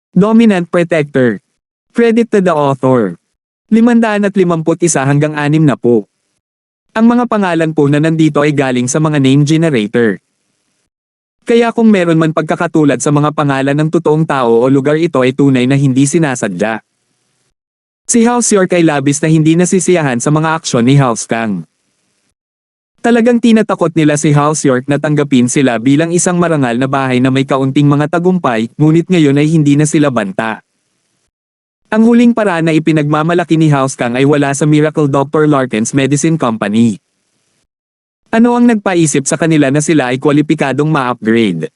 Dominant Protector. Credit to the author. 551 hanggang 60. Ang mga pangalan po na nandito ay galing sa mga name generator. Kaya kung meron man pagkakatulad sa mga pangalan ng totoong tao o lugar, ito ay tunay na hindi sinasadya. Si House York ay labis na hindi nasisiyahan sa mga aksyon ni House Kang. Talagang tinatakot nila si House York na tanggapin sila bilang isang marangal na bahay na may kaunting mga tagumpay, ngunit ngayon ay hindi na sila banta. Ang huling paraan na ipinagmamalaki ni House Kang ay wala sa Miracle Dr. Larkin's Medicine Company. Ano ang nagpaisip sa kanila na sila ay kwalipikadong ma-upgrade?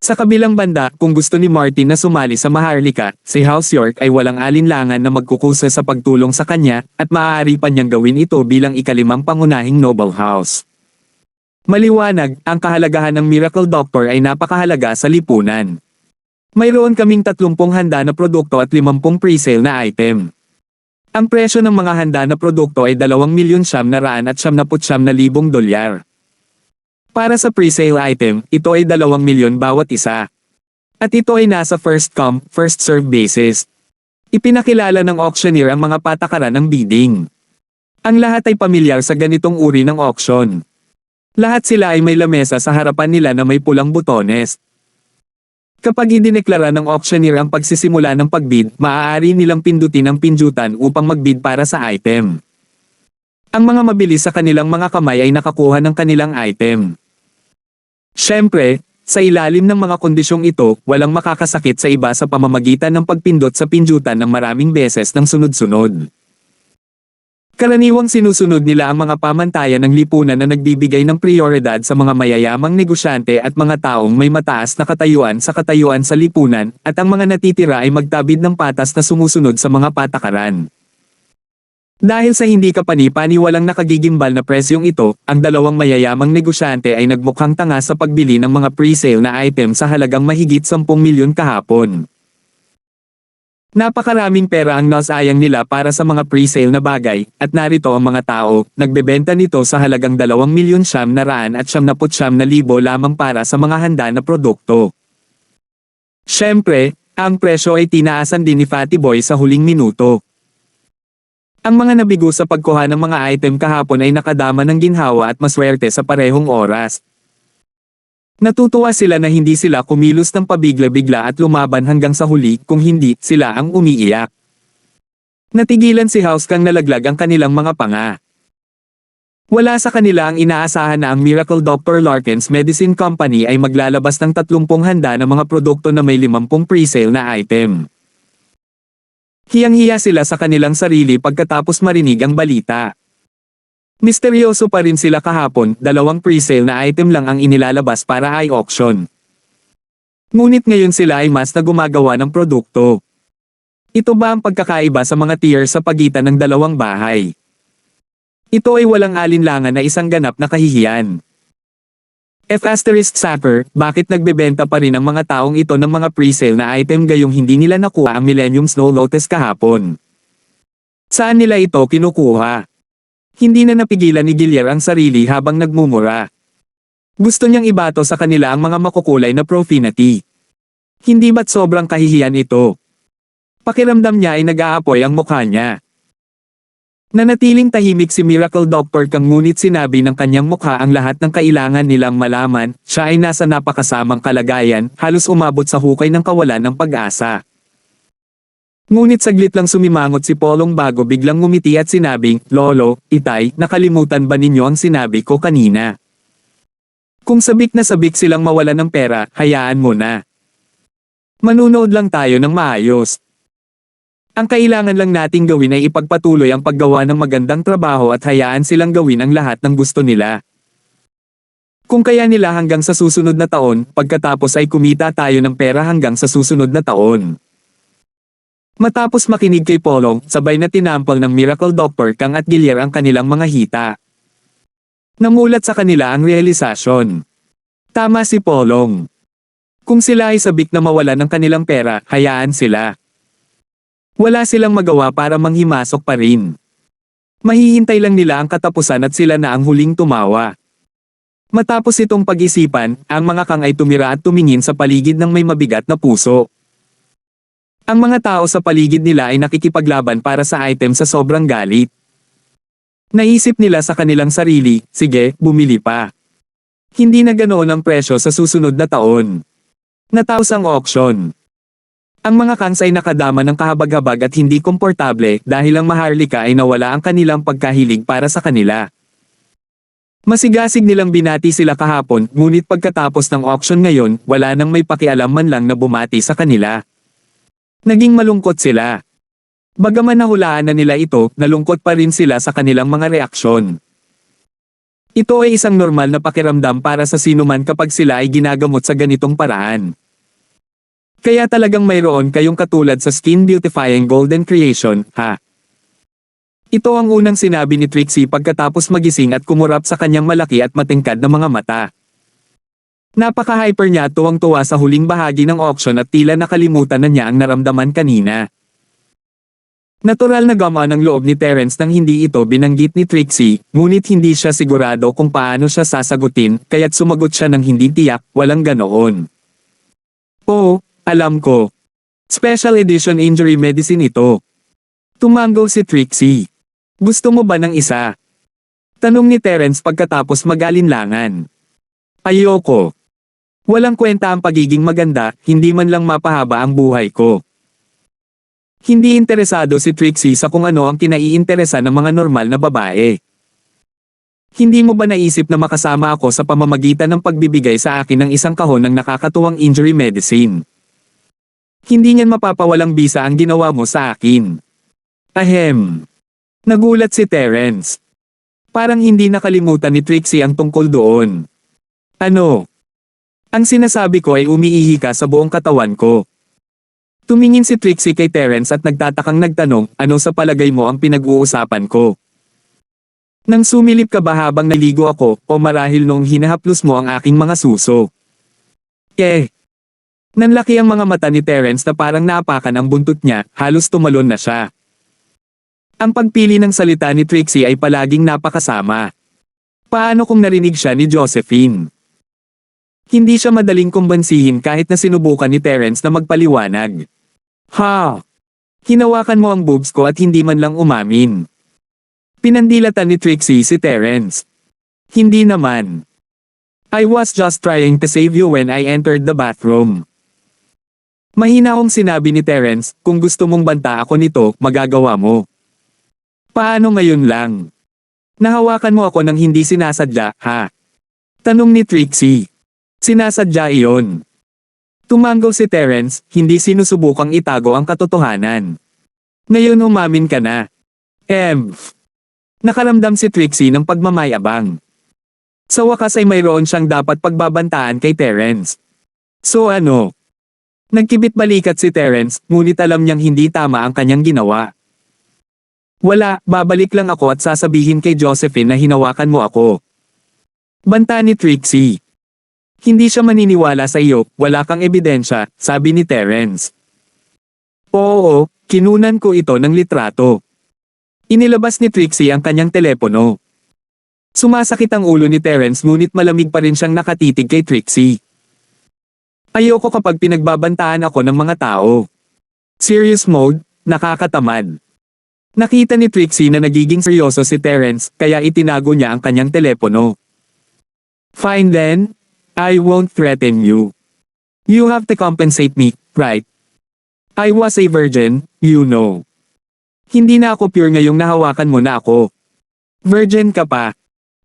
Sa kabilang banda, kung gusto ni Martin na sumali sa Maharlika, si House York ay walang alinlangan na magkukusa sa pagtulong sa kanya, at maaari pa niyang gawin ito bilang ikalimang pangunahing noble house. Maliwanag, ang kahalagahan ng Miracle Doctor ay napakahalaga sa lipunan. Mayroon kaming 30 handa na produkto at 50 pre-sale na item. Ang presyo ng mga handa na produkto ay 2,999,000 $. Para sa pre-sale item, ito ay 2 milyon bawat isa. At ito ay nasa first come, first serve basis. Ipinakilala ng auctioneer ang mga patakaran ng bidding. Ang lahat ay pamilyar sa ganitong uri ng auction. Lahat sila ay may lamesa sa harapan nila na may pulang butones. Kapag idineklara ng auctioneer ang pagsisimula ng pagbid, maaari nilang pindutin ang pindutan upang magbid para sa item. Ang mga mabilis sa kanilang mga kamay ay nakakuha ng kanilang item. Siyempre, sa ilalim ng mga kondisyong ito, walang makakasakit sa iba sa pamamagitan ng pagpindot sa pindutan ng maraming beses ng sunod-sunod. Karaniwang sinusunod nila ang mga pamantayan ng lipunan na nagbibigay ng prioridad sa mga mayayamang negosyante at mga taong may mataas na katayuan sa lipunan, at ang mga natitira ay magtabid ng patas na sumusunod sa mga patakaran. Dahil sa hindi kapani-paniwalang nakagigimbal na presyong ito, ang dalawang mayayamang negosyante ay nagmukhang tanga sa pagbili ng mga pre-sale na item sa halagang mahigit 10 milyon kahapon. Napakaraming pera ang nasayang nila para sa mga pre-sale na bagay, at narito ang mga tao, nagbebenta nito sa halagang 2,999,000 lamang para sa mga handa na produkto. Siyempre, ang presyo ay tinaasan din ni Fatty Boy sa huling minuto. Ang mga nabigo sa pagkuha ng mga item kahapon ay nakadama ng ginhawa at maswerte sa parehong oras. Natutuwa sila na hindi sila kumilos ng pabigla-bigla at lumaban hanggang sa huli, kung hindi, sila ang umiiyak. Natigilan si House Kang nalaglag ang kanilang mga panga. Wala sa kanila ang inaasahan na ang Miracle Dr. Larkin's Medicine Company ay maglalabas ng 30 handa na mga produkto na may 50 pre-sale na item. Hiyang-hiya sila sa kanilang sarili pagkatapos marinig ang balita. Misteryoso pa rin sila kahapon, 2 pre-sale na item lang ang inilalabas para i-auction. Ngunit ngayon sila ay mas na gumagawa ng produkto. Ito ba ang pagkakaiba sa mga tier sa pagitan ng dalawang bahay? Ito ay walang alinlangan na isang ganap na kahihiyan. F***Sapper, bakit nagbebenta pa rin ang mga taong ito ng mga pre-sale na item gayong hindi nila nakuha ang Millennium Snow Lotus kahapon? Saan nila ito kinukuha? Hindi na napigilan ni Gillier ang sarili habang nagmumura. Gusto niyang ibato sa kanila ang mga makukulay na profanity. Hindi ba't sobrang kahihiyan ito? Pakiramdam niya ay nag-aapoy ang mukha niya. Nanatiling tahimik si Miracle Dr. Kang, ngunit sinabi ng kanyang mukha ang lahat ng kailangan nilang malaman. Siya ay nasa napakasamang kalagayan, halos umabot sa hukay ng kawalan ng pag-asa. Ngunit saglit lang sumimangot si Polong bago biglang ngumiti at sinabing, "Lolo, Itay, nakalimutan ba ninyo ang sinabi ko kanina? Kung sabik na sabik silang mawalan ng pera, hayaan mo na. Manunood lang tayo ng maayos. Ang kailangan lang nating gawin ay ipagpatuloy ang paggawa ng magandang trabaho at hayaan silang gawin ang lahat ng gusto nila. Kung kaya nila hanggang sa susunod na taon, pagkatapos ay kumita tayo ng pera hanggang sa susunod na taon." Matapos makinig kay Polong, sabay na tinampol ng Miracle Dr. Kang at Gillier ang kanilang mga hita. Namulat sa kanila ang realisasyon. Tama si Polong. Kung sila ay sabik na mawalan ng kanilang pera, hayaan sila. Wala silang magawa para manghimasok pa rin. Mahihintay lang nila ang katapusan at sila na ang huling tumawa. Matapos itong pag-isipan, ang mga Kang ay tumira at tumingin sa paligid ng may mabigat na puso. Ang mga tao sa paligid nila ay nakikipaglaban para sa item sa sobrang galit. Naisip nila sa kanilang sarili, sige, bumili pa. Hindi na ganoon ang presyo sa susunod na taon. Nataos ang auction. Ang mga kangs ay nakadama ng kahabag-habag at hindi komportable dahil ang maharlika ay nawala ang kanilang pagkahilig para sa kanila. Masigasig nilang binati sila kahapon, ngunit pagkatapos ng auction ngayon, wala nang may pakialam man lang na bumati sa kanila. Naging malungkot sila. Bagaman nahulaan na nila ito, nalungkot pa rin sila sa kanilang mga reaksyon. Ito ay isang normal na pakiramdam para sa sinuman kapag sila ay ginagamot sa ganitong paraan. Kaya talagang mayroon kayong katulad sa Skin Beautifying Golden Creation, ha? Ito ang unang sinabi ni Trixie pagkatapos magising at kumurap sa kanyang malaki at matingkad na mga mata. Napaka-hyper niya at tuwang-tuwa sa huling bahagi ng auction at tila nakalimutan na niya ang naramdaman kanina. Natural na gamaan ang loob ni Terence nang hindi ito binanggit ni Trixie, ngunit hindi siya sigurado kung paano siya sasagutin, kaya't sumagot siya ng hindi tiyak, walang ganoon. Oo, alam ko. Special edition injury medicine ito. Tumango si Trixie. Gusto mo ba ng isa? Tanong ni Terence pagkatapos mag-alinlangan. Ayoko. Walang kwenta ang pagiging maganda, hindi man lang mapahaba ang buhay ko. Hindi interesado si Trixie sa kung ano ang kinaiinteresa ng mga normal na babae. Hindi mo ba naisip na makasama ako sa pamamagitan ng pagbibigay sa akin ng isang kahon ng nakakatuwang injury medicine? Hindi niyan mapapawalang bisa ang ginawa mo sa akin. Ahem. Nagulat si Terence. Parang hindi nakalimutan ni Trixie ang tungkol doon. Ano? Ang sinasabi ko ay umiihi ka sa buong katawan ko. Tumingin si Trixie kay Terence at nagtatakang nagtanong, ano sa palagay mo ang pinag-uusapan ko? Nang sumilip ka ba habang naligo ako, o marahil nung hinahaplos mo ang aking mga suso? Nanlaki ang mga mata ni Terence na parang naapakan ang buntot niya, halos tumalon na siya. Ang pagpili ng salita ni Trixie ay palaging napakasama. Paano kung narinig siya ni Josephine? Hindi siya madaling kumbansihin kahit na sinubukan ni Terence na magpaliwanag. Ha! Hinawakan mo ang boobs ko at hindi man lang umamin. Pinandilatan ni Trixie si Terence. Hindi naman. I was just trying to save you when I entered the bathroom. Mahina akong sinabi ni Terence, kung gusto mong banta ako nito, magagawa mo. Paano ngayon lang? Nahawakan mo ako nang hindi sinasadya, ha? Tanong ni Trixie. Sinasadya iyon. Tumango si Terence, hindi sinusubukang itago ang katotohanan. Ngayon umamin ka na. Nakaramdam si Trixie ng pagmamayabang. Sa wakas ay mayroon siyang dapat pagbabantaan kay Terence. So ano? Nagkibit balikat si Terence, ngunit alam niyang hindi tama ang kanyang ginawa. Wala, babalik lang ako at sasabihin kay Josephine na hinawakan mo ako. Banta ni Trixie. Hindi siya maniniwala sa iyo, wala kang ebidensya, sabi ni Terence. Oo, kinunan ko ito ng litrato. Inilabas ni Trixie ang kanyang telepono. Sumasakit ang ulo ni Terence ngunit malamig pa rin siyang nakatitig kay Trixie. Ayoko kapag pinagbabantaan ako ng mga tao. Serious mode, nakakatamad. Nakita ni Trixie na nagiging seryoso si Terence, kaya itinago niya ang kanyang telepono. Fine then, I won't threaten you. You have to compensate me, right? I was a virgin, you know. Hindi na ako pure ngayong nahawakan mo na ako. Virgin ka pa.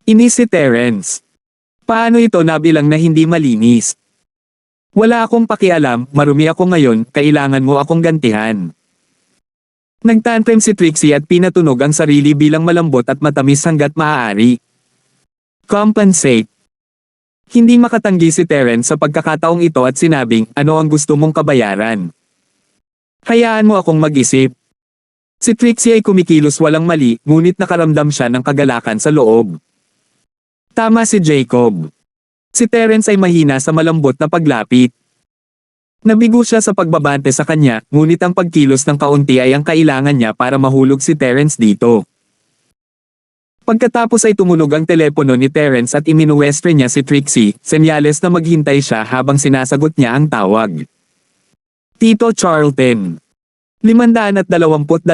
Inis si Terence. Paano ito nabilang na hindi malinis? Wala akong pakialam, marumi ako ngayon, kailangan mo akong gantihan. Nagtantrum si Trixie at pinatunog ang sarili bilang malambot at matamis hanggat maaari. Compensate. Hindi makatanggi si Terence sa pagkakataong ito at sinabing, ano ang gusto mong kabayaran? Hayaan mo akong mag-isip. Si Trixie ay kumikilos walang mali, ngunit nakaramdam siya ng kagalakan sa loob. Tama si Jacob. Si Terence ay mahina sa malambot na paglapit. Nabigo siya sa pagbabante sa kanya, ngunit ang pagkilos ng kaunti ay ang kailangan niya para mahulog si Terence dito. Pagkatapos ay tumunog ang telepono ni Terence at iminuwestre niya si Trixie, senyales na maghintay siya habang sinasagot niya ang tawag. Tito Charlton. 522.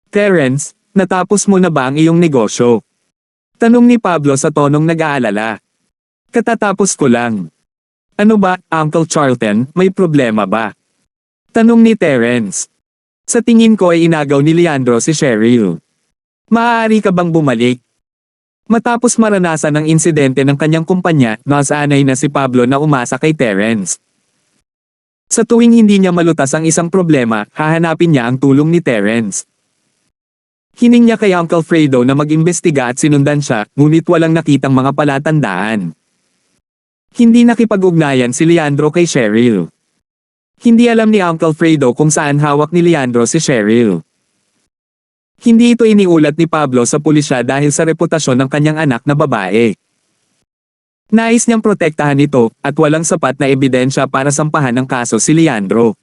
Terence, natapos mo na ba ang iyong negosyo? Tanong ni Pablo sa tonong nag-aalala. Katatapos ko lang. Ano ba, Uncle Charlton, may problema ba? Tanong ni Terence. Sa tingin ko ay inagaw ni Leandro si Cheryl. Maaari ka bang bumalik? Matapos maranasan ang insidente ng kanyang kumpanya, nasanay na si Pablo na umasa kay Terence. Sa tuwing hindi niya malutas ang isang problema, hahanapin niya ang tulong ni Terence. Hining niya kay Uncle Fredo na mag-imbestiga at sinundan siya, ngunit walang nakitang mga palatandaan. Hindi nakipag-ugnayan si Leandro kay Cheryl. Hindi alam ni Uncle Fredo kung saan hawak ni Leandro si Cheryl. Hindi ito iniulat ni Pablo sa pulisya dahil sa reputasyon ng kanyang anak na babae. Nais niyang protektahan ito, at walang sapat na ebidensya para sampahan ng kaso si Leandro.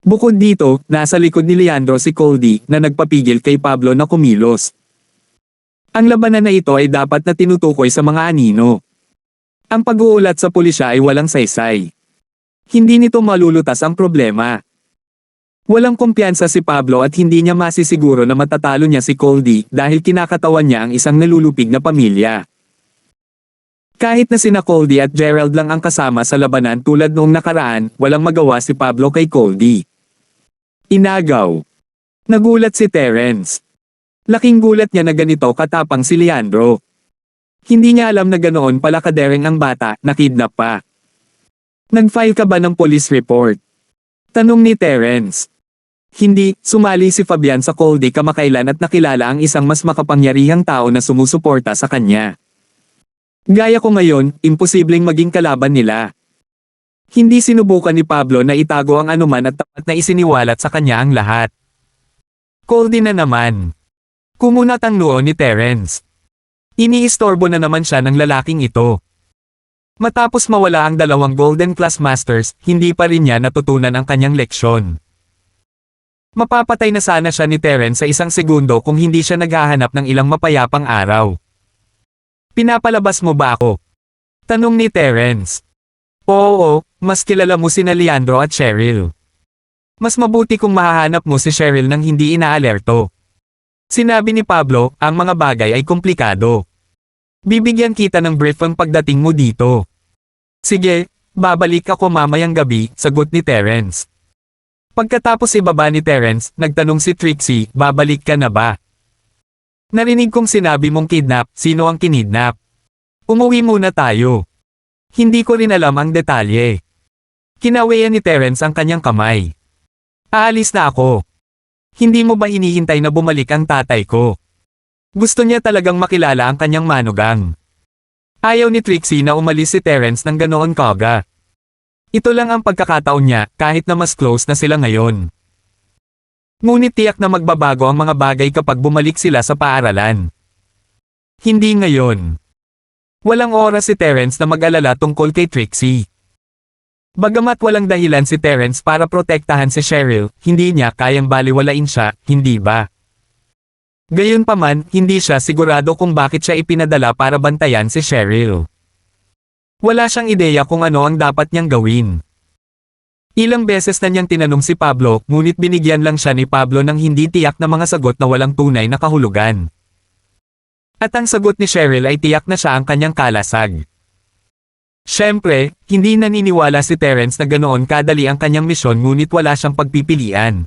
Bukod dito, nasa likod ni Leandro si Coldy na nagpapigil kay Pablo na kumilos. Ang labanan na ito ay dapat na tinutukoy sa mga anino. Ang pag-uulat sa pulisya ay walang saysay. Hindi nito malulutas ang problema. Walang kumpiyansa si Pablo at hindi niya masisiguro na matatalo niya si Coldy dahil kinakatawan niya ang isang nalulupig na pamilya. Kahit na sina Coldy at Gerald lang ang kasama sa labanan tulad noong nakaraan, walang magawa si Pablo kay Coldy. Inagaw. Nagulat si Terence. Laking gulat niya na ganito katapang si Leandro. Hindi niya alam na ganoon pala kadereng ang bata, na kidnap pa. Nag-file ka ba ng police report? Tanong ni Terence. Hindi, sumali si Fabian sa Coldy kamakailan at nakilala ang isang mas makapangyarihang tao na sumusuporta sa kanya. Gaya ko ngayon, imposibleng maging kalaban nila. Hindi sinubukan ni Pablo na itago ang anuman at tapat na isiniwalat sa kanya ang lahat. Coldy na naman. Kumunat ang noo ni Terence. Iniistorbo na naman siya ng lalaking ito. Matapos mawala ang 2 Golden Class Masters, hindi pa rin niya natutunan ang kanyang leksyon. Mapapatay na sana siya ni Terence sa 1 segundo kung hindi siya naghahanap ng ilang mapayapang araw. Pinapalabas mo ba ako? Tanong ni Terence. Oo, mas kilala mo sina Leandro at Cheryl. Mas mabuti kung mahahanap mo si Cheryl nang hindi inaalerto. Sinabi ni Pablo, ang mga bagay ay komplikado. Bibigyan kita ng brief ang pagdating mo dito. Sige, babalik ako mamayang gabi, sagot ni Terence. Pagkatapos ibaba ni Terence, nagtanong si Trixie, babalik ka na ba? Narinig kong sinabi mong kidnap, sino ang kinidnap? Umuwi muna tayo. Hindi ko rin alam ang detalye. Kinawayan ni Terence ang kanyang kamay. Aalis na ako. Hindi mo ba hinihintay na bumalik ang tatay ko? Gusto niya talagang makilala ang kanyang manugang. Ayaw ni Trixie na umalis si Terence ng ganoon kaga. Ito lang ang pagkakataon niya, kahit na mas close na sila ngayon. Ngunit tiyak na magbabago ang mga bagay kapag bumalik sila sa paaralan. Hindi ngayon. Walang oras si Terence na mag-alala tungkol kay Trixie. Bagamat walang dahilan si Terence para protektahan si Cheryl, hindi niya kayang baliwalain siya, hindi ba? Gayunpaman, hindi siya sigurado kung bakit siya ipinadala para bantayan si Cheryl. Wala siyang ideya kung ano ang dapat niyang gawin. Ilang beses na niyang tinanong si Pablo, ngunit binigyan lang siya ni Pablo ng hindi tiyak na mga sagot na walang tunay na kahulugan. At ang sagot ni Cheryl ay tiyak na siya ang kanyang kalasag. Siyempre, hindi naniniwala si Terence na ganoon kadali ang kanyang misyon ngunit wala siyang pagpipilian.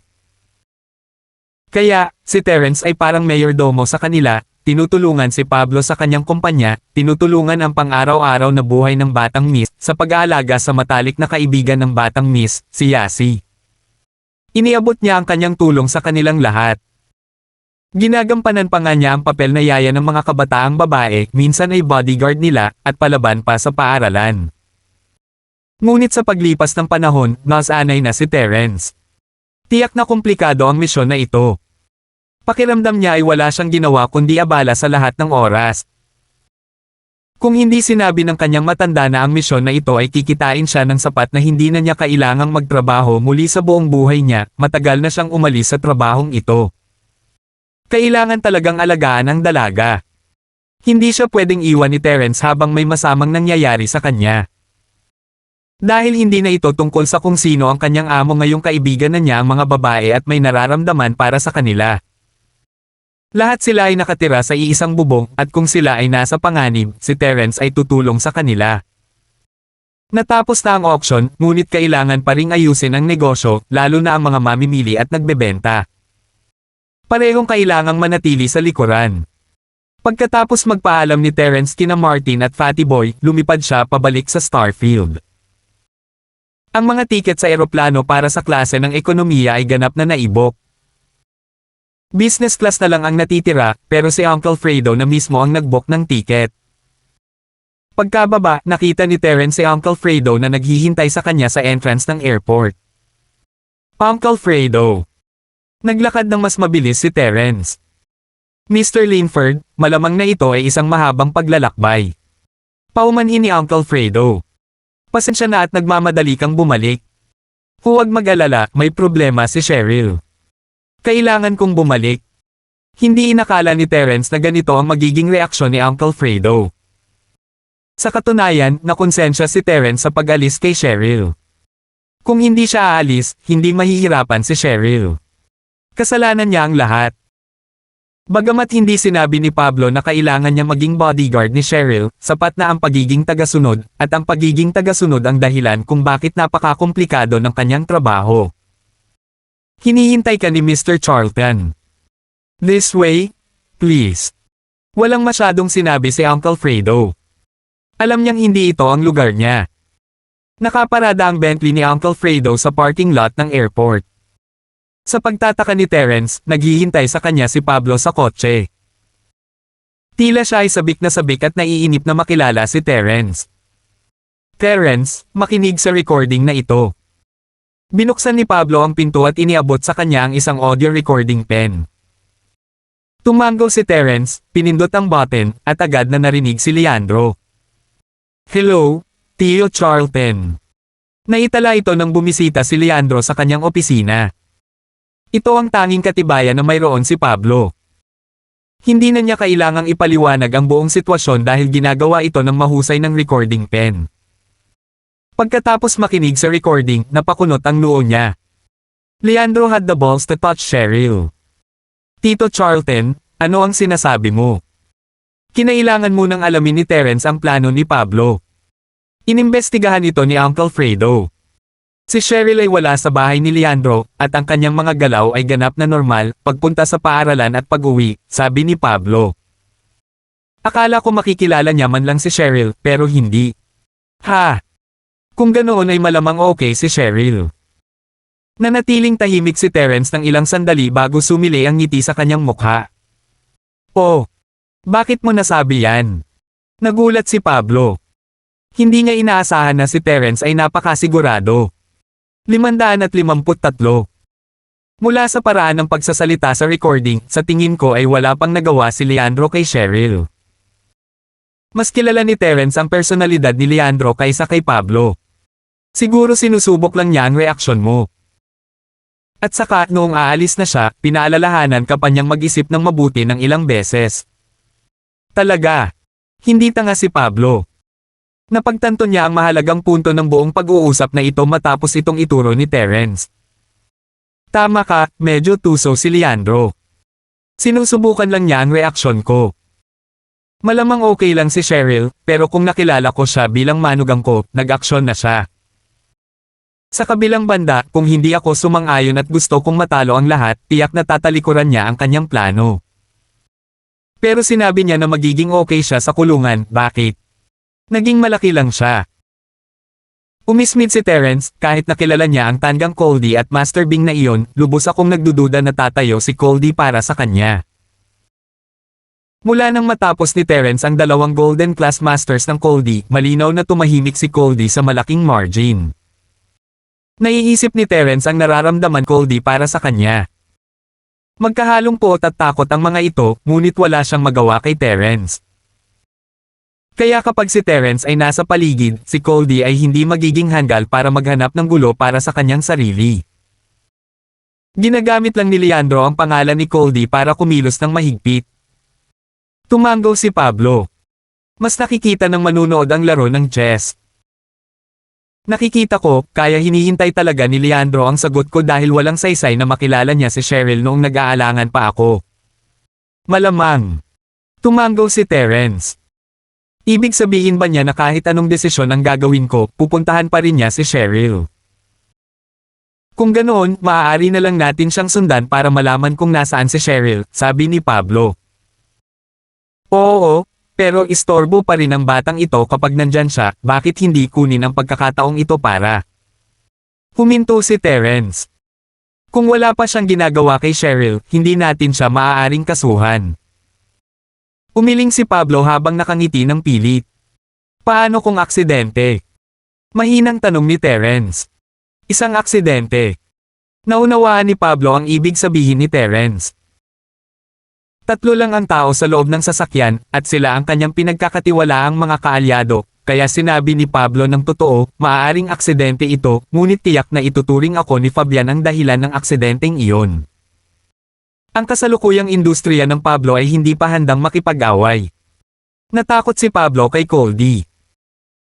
Kaya, si Terence ay parang mayordomo sa kanila, tinutulungan si Pablo sa kanyang kumpanya, tinutulungan ang pang-araw-araw na buhay ng batang Miss sa pag-aalaga sa matalik na kaibigan ng batang Miss, si Yasi. Iniabot niya ang kanyang tulong sa kanilang lahat. Ginagampanan pa nga niya ang papel na yaya ng mga kabataang babae, minsan ay bodyguard nila, at palaban pa sa paaralan. Ngunit sa paglipas ng panahon, nasanay na si Terence. Tiyak na komplikado ang misyon na ito. Pakiramdam niya ay wala siyang ginawa kundi abala sa lahat ng oras. Kung hindi sinabi ng kanyang matanda na ang misyon na ito ay kikitain siya ng sapat na hindi na niya kailangang magtrabaho muli sa buong buhay niya, matagal na siyang umalis sa trabahong ito. Kailangan talagang alagaan ang dalaga. Hindi siya pwedeng iwan ni Terence habang may masamang nangyayari sa kanya. Dahil hindi na ito tungkol sa kung sino ang kanyang amo ngayong kaibigan na niya ang mga babae at may nararamdaman para sa kanila. Lahat sila ay nakatira sa iisang bubong at kung sila ay nasa panganib, si Terence ay tutulong sa kanila. Natapos na ang auction, ngunit kailangan pa ring ayusin ang negosyo, lalo na ang mga mamimili at nagbebenta. Parehong kailangang manatili sa likuran. Pagkatapos magpaalam ni Terence kina Martin at Fatty Boy, lumipad siya pabalik sa Starfield. Ang mga tiket sa eroplano para sa klase ng ekonomiya ay ganap na naibok. Business class na lang ang natitira, pero si Uncle Fredo na mismo ang nag-book ng tiket. Pagkababa, nakita ni Terence si Uncle Fredo na naghihintay sa kanya sa entrance ng airport. Uncle Fredo. Naglakad ng mas mabilis si Terence. Mr. Linford, malamang na ito ay isang mahabang paglalakbay. Paumanhin ni Uncle Fredo. Pasensya na at nagmamadali kang bumalik. Huwag mag-alala, may problema si Cheryl. Kailangan kong bumalik. Hindi inakala ni Terence na ganito ang magiging reaksyon ni Uncle Fredo. Sa katunayan, nakonsensya si Terence sa pag-alis kay Cheryl. Kung hindi siya aalis, hindi mahihirapan si Cheryl. Kasalanan niya ang lahat. Bagamat hindi sinabi ni Pablo na kailangan niya maging bodyguard ni Cheryl, sapat na ang pagiging tagasunod, at ang pagiging tagasunod ang dahilan kung bakit napakakomplikado ng kanyang trabaho. Hinihintay ka ni Mr. Charlton. This way, please. Walang masyadong sinabi si Uncle Fredo. Alam niyang hindi ito ang lugar niya. Nakaparada ang Bentley ni Uncle Fredo sa parking lot ng airport. Sa pagtataka ni Terence, naghihintay sa kanya si Pablo sa kotse. Tila siya ay sabik at naiinip na makilala si Terence. Terence, makinig sa recording na ito. Binuksan ni Pablo ang pinto at iniabot sa kanya ang isang audio recording pen. Tumango si Terence, pinindot ang button, at agad na narinig si Leandro. Hello, Tio Charlton. Naitala ito nang bumisita si Leandro sa kanyang opisina. Ito ang tanging katibayan na mayroon si Pablo. Hindi na niya kailangang ipaliwanag ang buong sitwasyon dahil ginagawa ito ng mahusay ng recording pen. Pagkatapos makinig sa recording, napakunot ang noo niya. Leandro had the balls to touch Cheryl. Tito Charlton, ano ang sinasabi mo? Kinailangan munang alamin ni Terence ang plano ni Pablo. Inimbestigahan ito ni Uncle Fredo. Si Cheryl ay wala sa bahay ni Leandro, at ang kanyang mga galaw ay ganap na normal, pagpunta sa paaralan at pag-uwi, sabi ni Pablo. Akala ko makikilala niya man lang si Cheryl, pero hindi. Ha! Kung ganoon ay malamang okay si Cheryl. Nanatiling tahimik si Terence ng ilang sandali bago sumili ang ngiti sa kanyang mukha. Oh! Bakit mo nasabi yan? Nagulat si Pablo. Hindi niya inaasahan na si Terence ay napakasigurado. 553. Mula sa paraan ng pagsasalita sa recording, sa tingin ko ay wala pang nagawa si Leandro kay Cheryl. Mas kilala ni Terence ang personalidad ni Leandro kaysa kay Pablo. Siguro sinusubok lang niya ang reaksyon mo. At saka, noong aalis na siya, pinaalalahanan ka pa niyang mag-isip ng mabuti ng ilang beses. Talaga. Hindi tanga si Pablo. Napagtanto niya ang mahalagang punto ng buong pag-uusap na ito matapos itong ituro ni Terence. Tama ka, medyo tuso si Leandro. Sinusubukan lang niya ang reaksyon ko. Malamang okay lang si Cheryl, pero kung nakilala ko siya bilang manugang ko, nag-aksyon na siya. Sa kabilang banda, kung hindi ako sumang-ayon at gusto kong matalo ang lahat, tiyak na tatalikuran niya ang kanyang plano. Pero sinabi niya na magiging okay siya sa kulungan, bakit? Naging malaki lang siya. Umismid si Terence, kahit nakilala niya ang tanggang Coldy at Master Bing na iyon, lubos akong nagdududa na tatayo si Coldy para sa kanya. Mula nang matapos ni Terence ang 2 Golden Class Masters ng Coldy, malinaw na tumahimik si Coldy sa malaking margin. Naiisip ni Terence ang nararamdaman Coldy para sa kanya. Magkahalong puot at takot ang mga ito, ngunit wala siyang magawa kay Terence. Kaya kapag si Terence ay nasa paligid, si Coldy ay hindi magiging handal para maghanap ng gulo para sa kanyang sarili. Ginagamit lang ni Leandro ang pangalan ni Coldy para kumilos ng mahigpit. Tumango si Pablo. Mas nakikita ng manunood ang laro ng chess. Nakikita ko, kaya hinihintay talaga ni Leandro ang sagot ko dahil walang saysay na makilala niya si Cheryl noong nag-aalangan pa ako. Malamang. Tumanggaw si Terence. Ibig sabihin ba niya na kahit anong desisyon ang gagawin ko, pupuntahan pa rin niya si Cheryl? Kung ganoon, maaari na lang natin siyang sundan para malaman kung nasaan si Cheryl, sabi ni Pablo. Oo, pero istorbo pa rin ang batang ito kapag nandyan siya, bakit hindi kunin ang pagkakataong ito para? Huminto si Terence. Kung wala pa siyang ginagawa kay Cheryl, hindi natin siya maaaring kasuhan. Umiling si Pablo habang nakangiti ng pilit. Paano kung aksidente? Mahinang tanong ni Terence. Isang aksidente. Naunawaan ni Pablo ang ibig sabihin ni Terence. 3 lang ang tao sa loob ng sasakyan, at sila ang kanyang pinagkakatiwalaang mga kaalyado, kaya sinabi ni Pablo ng totoo, maaaring aksidente ito, ngunit tiyak na ituturing ako ni Fabian ang dahilan ng aksidenteng iyon. Ang kasalukuyang industriya ng Pablo ay hindi pa handang makipag-away. Natakot si Pablo kay Coldy.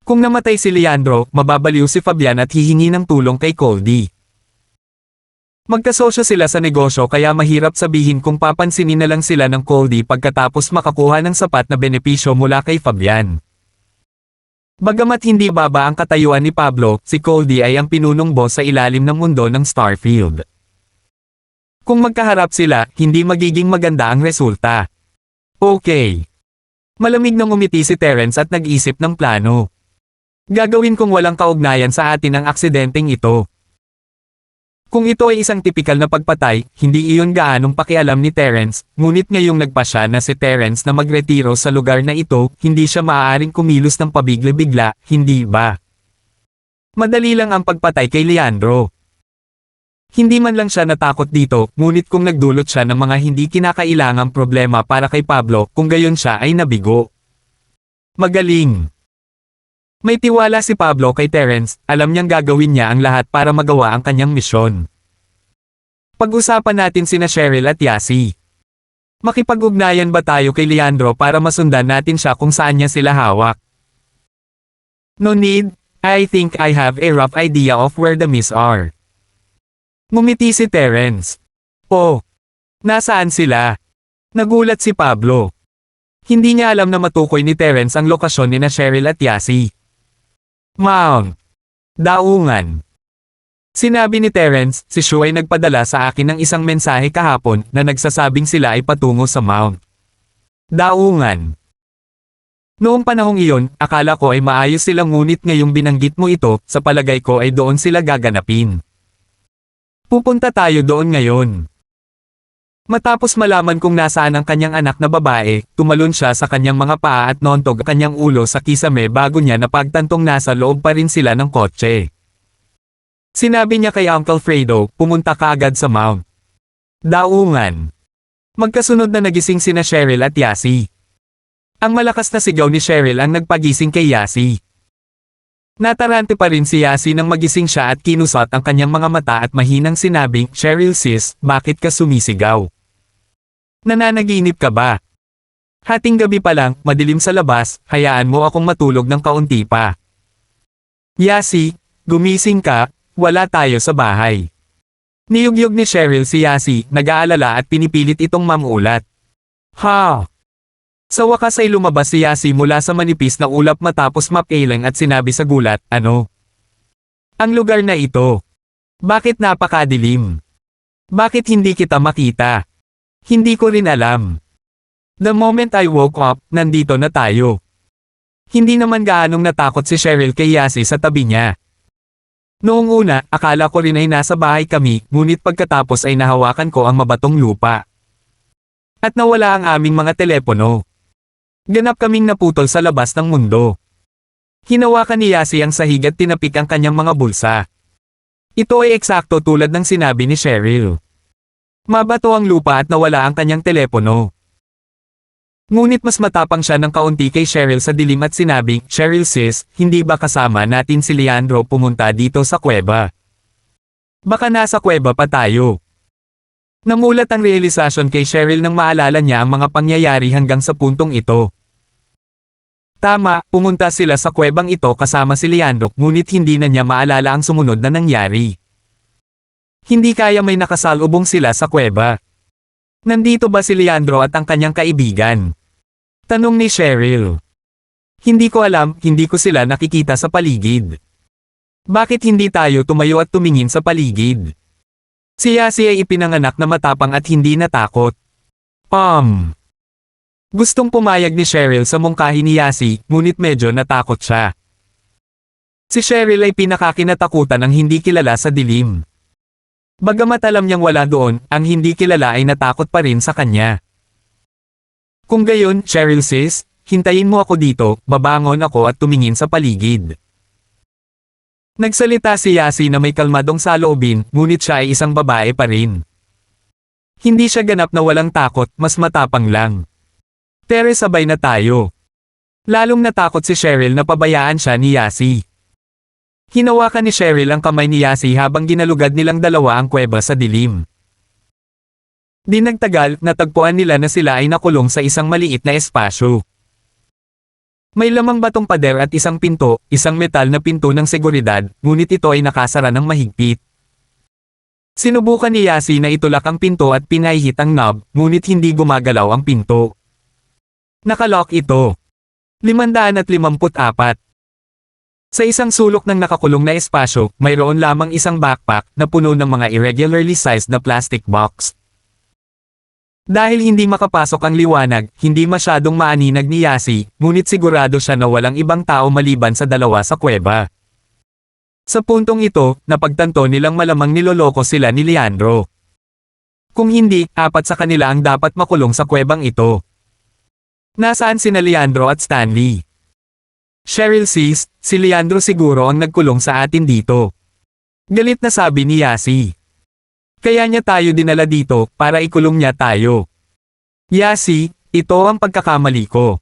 Kung namatay si Leandro, mababaliw si Fabian at hihingi ng tulong kay Coldy. Magkasosyo sila sa negosyo kaya mahirap sabihin kung papansinin na lang sila ng Coldy pagkatapos makakuha ng sapat na benepisyo mula kay Fabian. Bagamat hindi baba ang katayuan ni Pablo, si Coldy ay ang pinunong boss sa ilalim ng mundo ng Starfield. Kung magkaharap sila, hindi magiging maganda ang resulta. Okay. Malamig nang umiti si Terence at nag-isip ng plano. Gagawin kong walang kaugnayan sa atin ang aksidenteng ito. Kung ito ay isang tipikal na pagpatay, hindi iyon gaanong pakialam ni Terence, ngunit ngayong nagpasya na si Terence na magretiro sa lugar na ito, hindi siya maaaring kumilos ng pabigla-bigla, hindi ba? Madali lang ang pagpatay kay Leandro. Hindi man lang siya natakot dito, ngunit kung nagdulot siya ng mga hindi kinakailangang problema para kay Pablo, kung gayon siya ay nabigo. Magaling. May tiwala si Pablo kay Terence, alam niyang gagawin niya ang lahat para magawa ang kanyang misyon. Pag-usapan natin sina Cheryl at Yasi. Makipag-ugnayan ba tayo kay Leandro para masundan natin siya kung saan niya sila hawak? No need, I think I have a rough idea of where the miss are. Ngumiti si Terence. Oh, nasaan sila? Nagulat si Pablo. Hindi niya alam na matukoy ni Terence ang lokasyon ni na Cheryl at Yasi. Mount. Daungan. Sinabi ni Terence, si Shu ay nagpadala sa akin ng isang mensahe kahapon na nagsasabing sila ay patungo sa Mount. Daungan. Noong panahong iyon, akala ko ay maayos sila ngunit ngayong binanggit mo ito, sa palagay ko ay doon sila gaganapin. Pupunta tayo doon ngayon. Matapos malaman kung nasaan ang kanyang anak na babae, tumalon siya sa kanyang mga paa at nontog ang kanyang ulo sa kisame bago niya napagtantong nasa loob pa rin sila ng kotse. Sinabi niya kay Uncle Fredo, pumunta ka agad sa Mount. Daungan. Magkasunod na nagising sina Cheryl at Yasi. Ang malakas na sigaw ni Cheryl ang nagpagising kay Yasi. Natarante pa rin si Yasi nang magising siya at kinusot ang kanyang mga mata at mahinang sinabing, Cheryl sis, bakit ka sumisigaw? Nananaginip ka ba? Hating gabi pa lang, madilim sa labas, hayaan mo akong matulog ng kaunti pa. Yasi, gumising ka, wala tayo sa bahay. Niyugyug ni Cheryl si Yasi, nag-aalala at pinipilit itong mamulat. Ha! Sa wakas ay lumabas si Yasi mula sa manipis na ulap matapos mapilang at sinabi sa gulat, ano? Ang lugar na ito. Bakit napakadilim? Bakit hindi kita makita? Hindi ko rin alam. The moment I woke up, nandito na tayo. Hindi naman gaanong natakot si Cheryl kay Yasi sa tabi niya. Noong una, akala ko rin ay nasa bahay kami, ngunit pagkatapos ay nahawakan ko ang mabatong lupa. At nawala ang aming mga telepono. Ganap kaming naputol sa labas ng mundo. Hinawakan ni Yasi ang sahig at tinapik ang kanyang mga bulsa. Ito ay eksakto tulad ng sinabi ni Cheryl. Mabato ang lupa at nawala ang kanyang telepono. Ngunit mas matapang siya ng kaunti kay Cheryl sa dilim at sinabing, Cheryl sis, hindi ba kasama natin si Leandro pumunta dito sa kuweba? Baka nasa kuweba pa tayo. Namulat ang realisasyon kay Cheryl nang maalala niya ang mga pangyayari hanggang sa puntong ito. Tama, pumunta sila sa kuwebang ito kasama si Leandro, ngunit hindi na niya maalala ang sumunod na nangyari. Hindi kaya may nakasalubong sila sa kuweba. Nandito ba si Leandro at ang kanyang kaibigan? Tanong ni Cheryl. Hindi ko alam, hindi ko sila nakikita sa paligid. Bakit hindi tayo tumayo at tumingin sa paligid? Si Yasi ay ipinanganak na matapang at hindi natakot. Gustong pumayag ni Cheryl sa mungkahi ni Yasi, ngunit medyo natakot siya. Si Cheryl ay pinakakinatakutan ng hindi kilala sa dilim. Bagamat alam niyang wala doon, ang hindi kilala ay natakot pa rin sa kanya. Kung gayon, Cheryl sis, hintayin mo ako dito, babangon ako at tumingin sa paligid. Nagsalita si Yasi na may kalmadong saloobin, ngunit siya ay isang babae pa rin. Hindi siya ganap na walang takot, mas matapang lang. Tere sabay na tayo. Lalong natakot si Cheryl na pabayaan siya ni Yasi. Hinawakan ni Cheryl ang kamay ni Yasi habang ginalugad nilang dalawa ang kuweba sa dilim. Di nagtagal, natagpuan nila na sila ay nakulong sa isang maliit na espasyo. May lamang batong pader at isang pinto, isang metal na pinto ng seguridad, ngunit ito ay nakasara ng mahigpit. Sinubukan ni Yasi na itulak ang pinto at pinahihit ang knob, ngunit hindi gumagalaw ang pinto. Nakalock ito. 554. Sa isang sulok ng nakakulong na espasyo, mayroon lamang isang backpack na puno ng mga irregularly sized na plastic box. Dahil hindi makapasok ang liwanag, hindi masyadong maaninag ni Yasi, ngunit sigurado siya na walang ibang tao maliban sa dalawa sa kuweba. Sa puntong ito, napagtanto nilang malamang niloloko sila ni Leandro. Kung hindi, 4 sa kanila ang dapat makulong sa kuwebang ito. Nasaan sina Leandro at Stanley? Cheryl sis, si Leandro siguro ang nagkulong sa atin dito. Galit na sabi ni Yasi. Kaya niya tayo dinala dito, para ikulong niya tayo. Yasi, ito ang pagkakamali ko.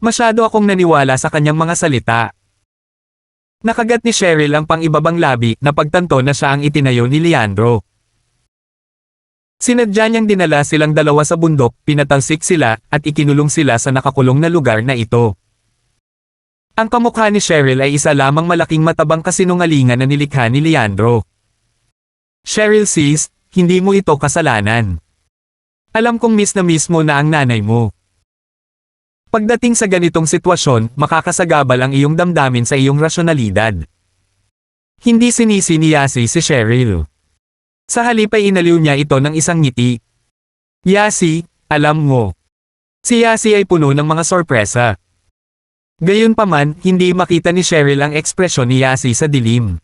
Masyado akong naniwala sa kanyang mga salita. Nakagat ni Cheryl ang pang-ibabang labi na pagtanto na siya ang itinayo ni Leandro. Sinadya niyang dinala silang dalawa sa bundok, pinatalsik sila, at ikinulong sila sa nakakulong na lugar na ito. Ang kamukha ni Cheryl ay isa lamang malaking matabang kasinungalingan na nilikha ni Leandro. Cheryl sis, hindi mo ito kasalanan. Alam kong miss na mismo na ang nanay mo. Pagdating sa ganitong sitwasyon, makakasagabal ang iyong damdamin sa iyong rasyonalidad. Hindi sinisi ni Yasi si Cheryl. Sa halip ay inaliw niya ito ng isang ngiti. Yasi, alam mo. Si Yasi ay puno ng mga sorpresa. Gayunpaman, hindi makita ni Cheryl ang ekspresyon ni Yasi sa dilim.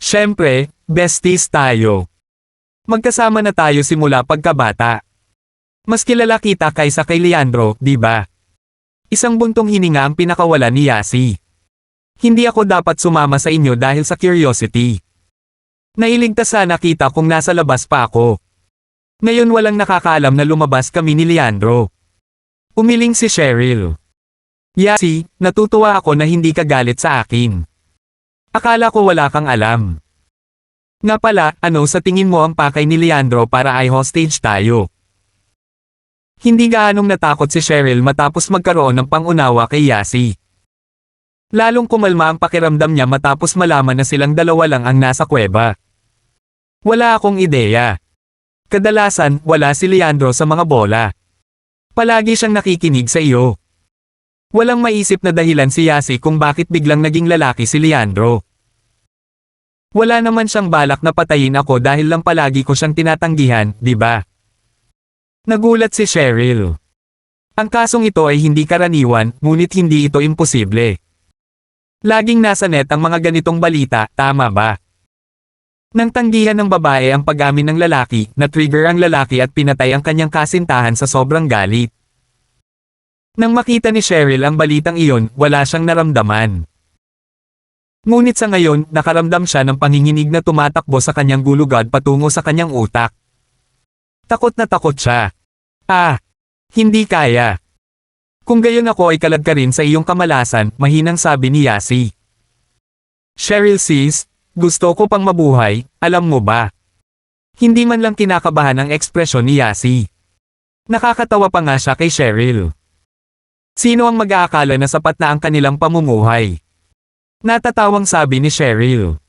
Siyempre, besties tayo. Magkasama na tayo simula pagkabata. Mas kilala kita kaysa kay Leandro, di ba? Isang buntong hininga ang pinakawala ni Yasi. Hindi ako dapat sumama sa inyo dahil sa curiosity. Nailigtas sana kita kung nasa labas pa ako. Ngayon walang nakakaalam na lumabas kami ni Leandro. Umiling si Cheryl. Yasi, natutuwa ako na hindi ka galit sa akin. Akala ko wala kang alam. Nga pala, ano sa tingin mo ang pakay ni Leandro para ay hostage tayo? Hindi gaanong natakot si Cheryl matapos magkaroon ng pangunawa kay Yasi. Lalong kumalma ang pakiramdam niya matapos malaman na silang dalawa lang ang nasa kuweba. Wala akong ideya. Kadalasan, wala si Leandro sa mga bola. Palagi siyang nakikinig sa iyo. Walang maisip na dahilan si Yasi kung bakit biglang naging lalaki si Leandro. Wala naman siyang balak na patayin ako dahil lang palagi ko siyang tinatanggihan, di ba? Nagulat si Cheryl. Ang kasong ito ay hindi karaniwan, ngunit hindi ito imposible. Laging nasa net ang mga ganitong balita, tama ba? Nang tanggihan ng babae ang pag-amin ng lalaki, na-trigger ang lalaki at pinatay ang kanyang kasintahan sa sobrang galit. Nang makita ni Cheryl ang balitang iyon, wala siyang naramdaman. Ngunit sa ngayon, nakaramdam siya ng panginginig na tumatakbo sa kanyang gulugad patungo sa kanyang utak. Takot na takot siya. Hindi kaya. Kung gayon ako ay kalad ka rin sa iyong kamalasan, mahinang sabi ni Yasi. Cheryl sis, gusto ko pang mabuhay, alam mo ba? Hindi man lang kinakabahan ang ekspresyon ni Yasi. Nakakatawa pa nga siya kay Cheryl. Sino ang mag-aakala na sapat na ang kanilang pamumuhay? Natatawang sabi ni Cheryl.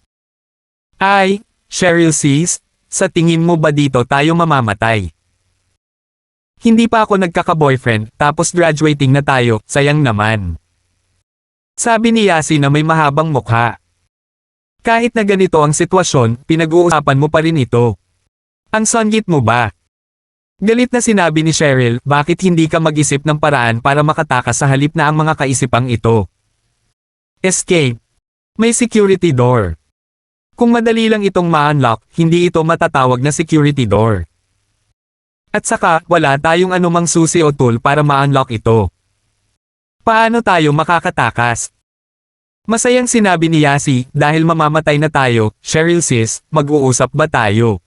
Ay, Cheryl sis, sa tingin mo ba dito tayo mamamatay? Hindi pa ako nagkaka-boyfriend, tapos graduating na tayo, sayang naman. Sabi ni Yasi na may mahabang mukha. Kahit na ganito ang sitwasyon, pinag-uusapan mo pa rin ito. Ang songgit mo ba? Galit na sinabi ni Cheryl, bakit hindi ka mag-isip ng paraan para makatakas sa halip na ang mga kaisipang ito? Escape. May security door. Kung madali lang itong ma-unlock, hindi ito matatawag na security door. At saka, wala tayong anumang susi o tool para ma-unlock ito. Paano tayo makakatakas? Masayang sinabi ni Yasi, dahil mamamatay na tayo, Cheryl sis, mag-uusap ba tayo?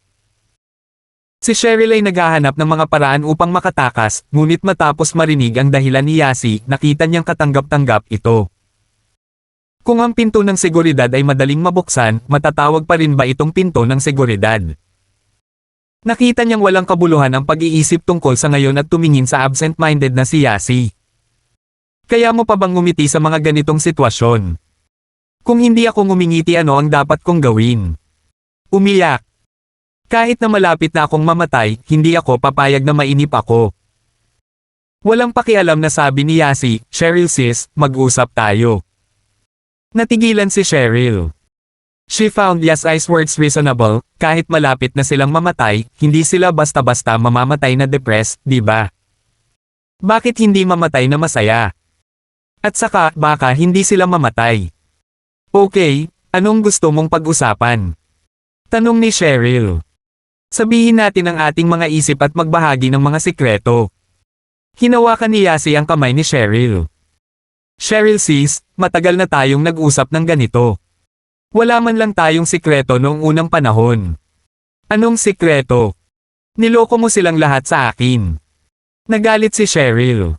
Si Cheryl ay naghahanap ng mga paraan upang makatakas, ngunit matapos marinig ang dahilan ni Yasi, nakita niyang katanggap-tanggap ito. Kung ang pinto ng seguridad ay madaling mabuksan, matatawag pa rin ba itong pinto ng seguridad? Nakita niyang walang kabuluhan ang pag-iisip tungkol sa ngayon at tumingin sa absent-minded na si Yasi. Kaya mo pa bang ngumiti sa mga ganitong sitwasyon? Kung hindi ako ngumingiti, ano ang dapat kong gawin? Umiyak. Kahit na malapit na akong mamatay, hindi ako papayag na mainip ako. Walang pakialam na sabi ni Yasi, Cheryl sis, mag-usap tayo. Natigilan si Cheryl. She found Yasi's words reasonable, kahit malapit na silang mamatay, hindi sila basta-basta mamamatay na depressed, di ba? Bakit hindi mamatay na masaya? At saka, baka hindi sila mamatay. Okay, anong gusto mong pag-usapan? Tanong ni Cheryl. Sabihin natin ang ating mga isip at magbahagi ng mga sikreto. Hinawakan ni Yasi ang kamay ni Cheryl. Cheryl sis, matagal na tayong nag-usap ng ganito. Wala man lang tayong sikreto noong unang panahon. Anong sikreto? Niloko mo silang lahat sa akin. Nagalit si Cheryl.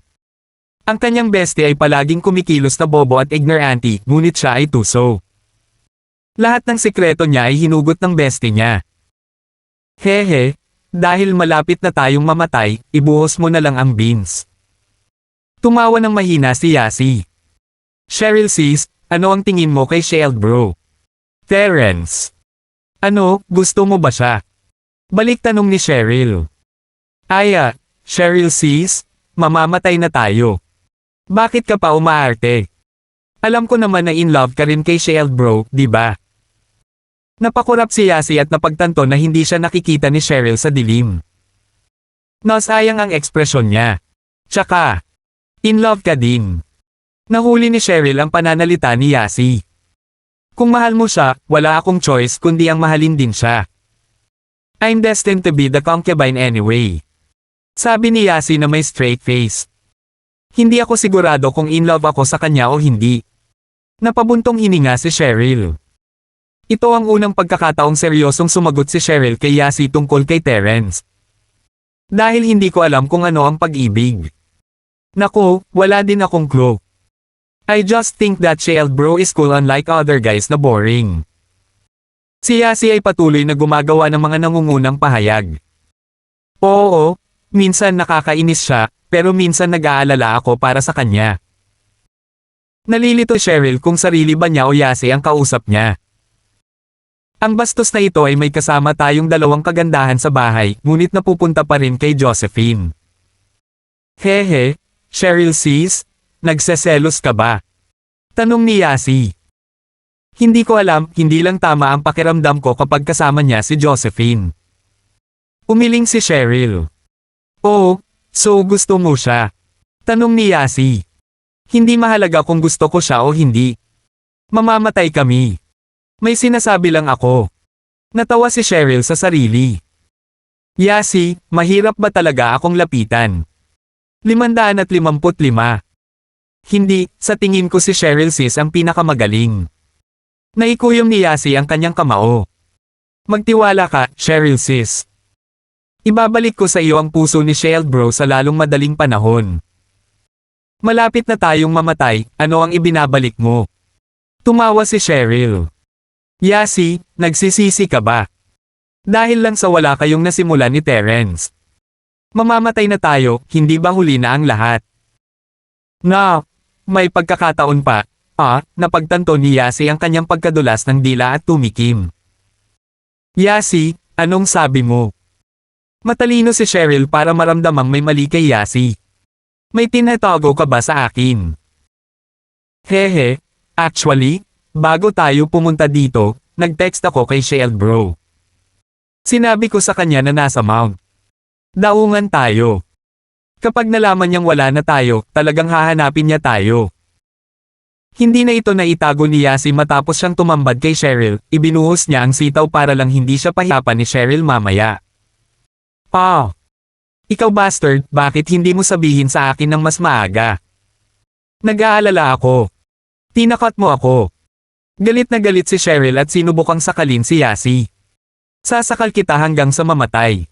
Ang kanyang bestie ay palaging kumikilos na bobo at ignorante, ngunit siya ay tuso. Lahat ng sikreto niya ay hinugot ng bestie niya. Hehe, dahil malapit na tayong mamatay, ibuhos mo na lang ang beans. Tumawa ng mahina si Yasi. Cheryl sis, ano ang tingin mo kay Shield bro? Terrence. Ano, gusto mo ba siya? Balik tanong ni Cheryl. Aya, Cheryl sis, mamamatay na tayo. Bakit ka pa umaarte? Alam ko naman na in love ka rin kay Shield bro, di ba? Napakurap si Yasi at napagtanto na hindi siya nakikita ni Cheryl sa dilim. Nasayang ang ekspresyon niya. Tsaka, in love ka din. Nahuli ni Cheryl ang pananalita ni Yasi. Kung mahal mo siya, wala akong choice kundi ang mahalin din siya. I'm destined to be the concubine anyway. Sabi ni Yasi na may straight face. Hindi ako sigurado kung in love ako sa kanya o hindi. Napabuntong hininga si Cheryl. Ito ang unang pagkakataong seryosong sumagot si Cheryl kay Yasi tungkol kay Terrence. Dahil hindi ko alam kung ano ang pag-ibig. Naku, wala din akong clue. I just think that Shield bro is cool unlike other guys na boring. Si Yasi ay patuloy na gumagawa ng mga nangungunang pahayag. Oo, minsan nakakainis siya, pero minsan nag-aalala ako para sa kanya. Nalilito Cheryl kung sarili ba niya o Yasi ang kausap niya. Ang bastos na ito ay may kasama tayong dalawang kagandahan sa bahay, ngunit napupunta pa rin kay Josephine. Hehe, Cheryl sis, nagseselos ka ba? Tanong ni Yasi. Hindi ko alam, hindi lang tama ang pakiramdam ko kapag kasama niya si Josephine. Umiling si Cheryl. Oo, so gusto mo siya? Tanong ni Yasi. Hindi mahalaga kung gusto ko siya o hindi. Mamamatay kami. May sinasabi lang ako. Natawa si Cheryl sa sarili. Yasi, mahirap ba talaga akong lapitan? 555. Hindi, sa tingin ko si Cheryl sis ang pinakamagaling. Naikuyom ni Yasi ang kanyang kamao. Magtiwala ka, Cheryl sis. Ibabalik ko sa iyo ang puso ni Shield bro sa lalong madaling panahon. Malapit na tayong mamatay, ano ang ibinabalik mo? Tumawa si Cheryl. Yasi, nagsisisi ka ba? Dahil lang sa wala kayong nasimulan ni Terrence. Mamamatay na tayo, hindi ba huli na ang lahat? Na, may pagkakataon pa, napagtanto ni Yasi ang kanyang pagkadulas ng dila at tumikim. Yasi, anong sabi mo? Matalino si Cheryl para maramdamang may mali kay Yasi. May tinatago ka ba sa akin? Hehe, actually, bago tayo pumunta dito, nag-text ako kay Shale bro. Sinabi ko sa kanya na nasa Mount. Daungan tayo. Kapag nalaman niyang wala na tayo, talagang hahanapin niya tayo. Hindi na ito naitago ni Yasi matapos siyang tumambad kay Cheryl, ibinuhos niya ang sitaw para lang hindi siya pahiyapan ni Cheryl mamaya. Ikaw bastard, bakit hindi mo sabihin sa akin ng mas maaga? Nag-aalala ako. Tinakat mo ako. Galit na galit si Cheryl at sinubukang sakalin si Yasi. Sasakal kita hanggang sa mamatay.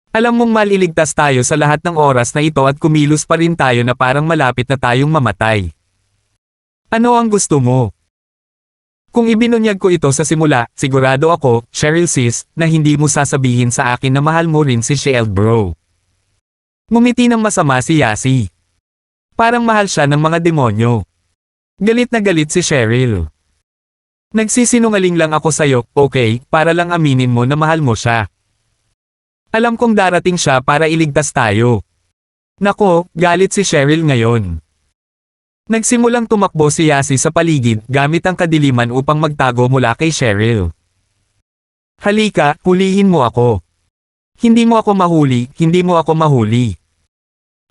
Alam mong maliligtas tayo sa lahat ng oras na ito at kumilos pa rin tayo na parang malapit na tayong mamatay. Ano ang gusto mo? Kung ibinunyag ko ito sa simula, sigurado ako, Cheryl sis, na hindi mo sasabihin sa akin na mahal mo rin si Shale bro. Ngumiti ng masama si Yasi. Parang mahal siya ng mga demonyo. Galit na galit si Cheryl. Nagsisinungaling lang ako sa'yo, okay, para lang aminin mo na mahal mo siya. Alam kong darating siya para iligtas tayo. Nako, galit si Cheryl ngayon. Nagsimulang tumakbo si Yasi sa paligid gamit ang kadiliman upang magtago mula kay Cheryl. Halika, hulihin mo ako. Hindi mo ako mahuli, hindi mo ako mahuli.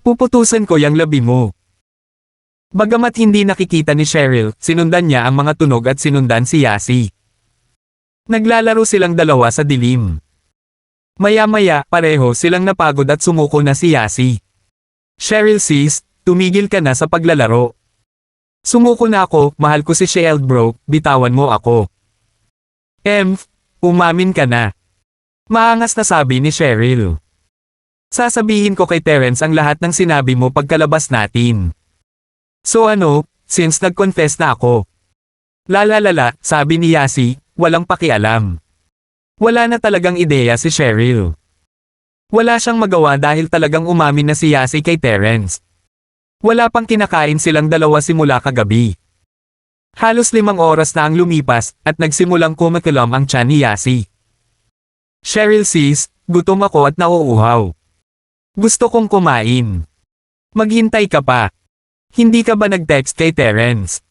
Puputusan ko yung labi mo. Bagamat hindi nakikita ni Cheryl, sinundan niya ang mga tunog at sinundan si Yasi. Naglalaro silang dalawa sa dilim. Maya-maya, pareho silang napagod at sumuko na si Yasi. Cheryl sis, tumigil ka na sa paglalaro. Sumuko na ako, mahal ko si Shale bro, bitawan mo ako. Umamin ka na. Maangas na sabi ni Cheryl. Sasabihin ko kay Terence ang lahat ng sinabi mo pagkalabas natin. So ano, since nag-confess na ako. Lalalala, sabi ni Yasi, walang pakialam. Wala na talagang ideya si Cheryl. Wala siyang magawa dahil talagang umamin na si Yasi kay Terence. Wala pang kinakain silang dalawa simula kagabi. Halos 5 oras na ang lumipas, at nagsimulang kumakilam ang tiyan ni Yasi. Cheryl sis, gutom ako at nauuhaw. Gusto kong kumain. Maghintay ka pa. Hindi ka ba nag-text kay Terence?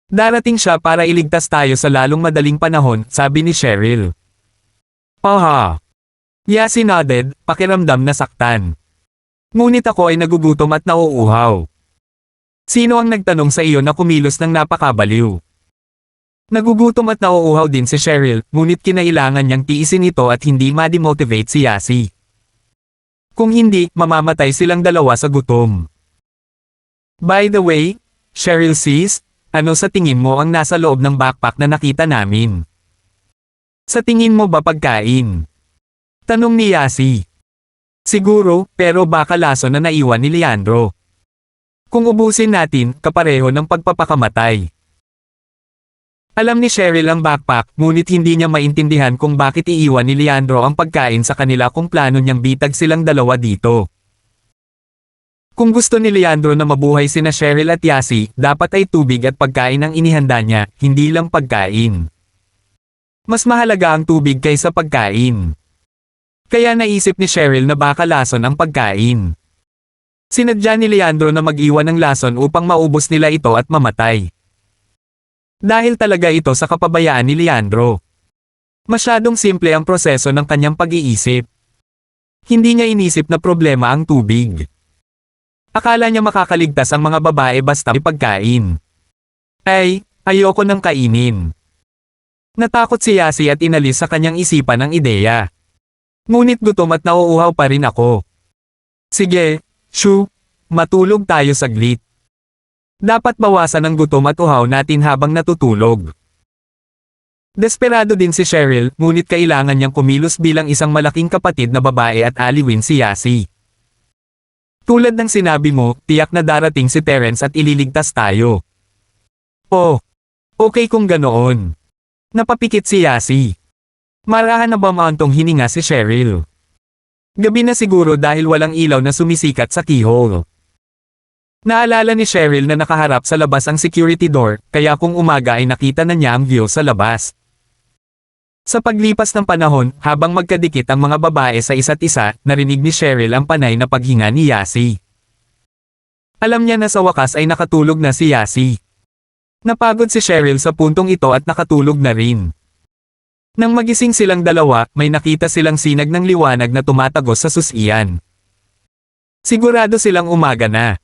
Darating siya para iligtas tayo sa lalong madaling panahon, sabi ni Cheryl. Yasi nodded, pakiramdam na saktan. Ngunit ako ay nagugutom at nauuhaw. Sino ang nagtanong sa iyo na kumilos ng napakabaliw? Nagugutom at nauuhaw din si Cheryl, ngunit kinailangan niyang tiisin ito at hindi ma-demotivate si Yasi. Kung hindi, mamamatay silang dalawa sa gutom. By the way, Cheryl sis, ano sa tingin mo ang nasa loob ng backpack na nakita namin? Sa tingin mo ba pagkain? Tanong ni Yasi. Siguro, pero baka laso na naiwan ni Leandro. Kung ubusin natin, kapareho ng pagpapakamatay. Alam ni Cheryl ang backpack, ngunit hindi niya maintindihan kung bakit iiwan ni Leandro ang pagkain sa kanila kung plano niyang bitag silang dalawa dito. Kung gusto ni Leandro na mabuhay sina Cheryl at Yasi, dapat ay tubig at pagkain ang inihanda niya, hindi lang pagkain. Mas mahalaga ang tubig kaysa pagkain. Kaya naisip ni Cheryl na baka lason ang pagkain. Sinadya ni Leandro na mag-iwan ng lason upang maubos nila ito at mamatay. Dahil talaga ito sa kapabayaan ni Leandro. Masyadong simple ang proseso ng kanyang pag-iisip. Hindi niya inisip na problema ang tubig. Akala niya makakaligtas ang mga babae basta may pagkain. Ay, ayoko nang kainin. Natakot si Yasi at inalis sa kanyang isipan ang ideya. Ngunit gutom at nauuhaw pa rin ako. Sige, matulog tayo saglit. Dapat bawasan ang gutom at uhaw natin habang natutulog. Desperado din si Cheryl, ngunit kailangan niyang kumilos bilang isang malaking kapatid na babae at aliwin si Yasi. Tulad ng sinabi mo, tiyak na darating si Terence at ililigtas tayo. Oh, okay kung ganoon. Napapikit si Yasi. Marahan na ba maantong hininga si Cheryl? Gabi na siguro dahil walang ilaw na sumisikat sa keyhole. Naalala ni Cheryl na nakaharap sa labas ang security door, kaya kung umaga ay nakita na niya ang view sa labas. Sa paglipas ng panahon, habang magkadikit ang mga babae sa isa't isa, narinig ni Cheryl ang panay na paghinga ni Yasi. Alam niya na sa wakas ay nakatulog na si Yasi. Napagod si Cheryl sa puntong ito at nakatulog na rin. Nang magising silang dalawa, may nakita silang sinag ng liwanag na tumatagos sa susian. Sigurado silang umaga na.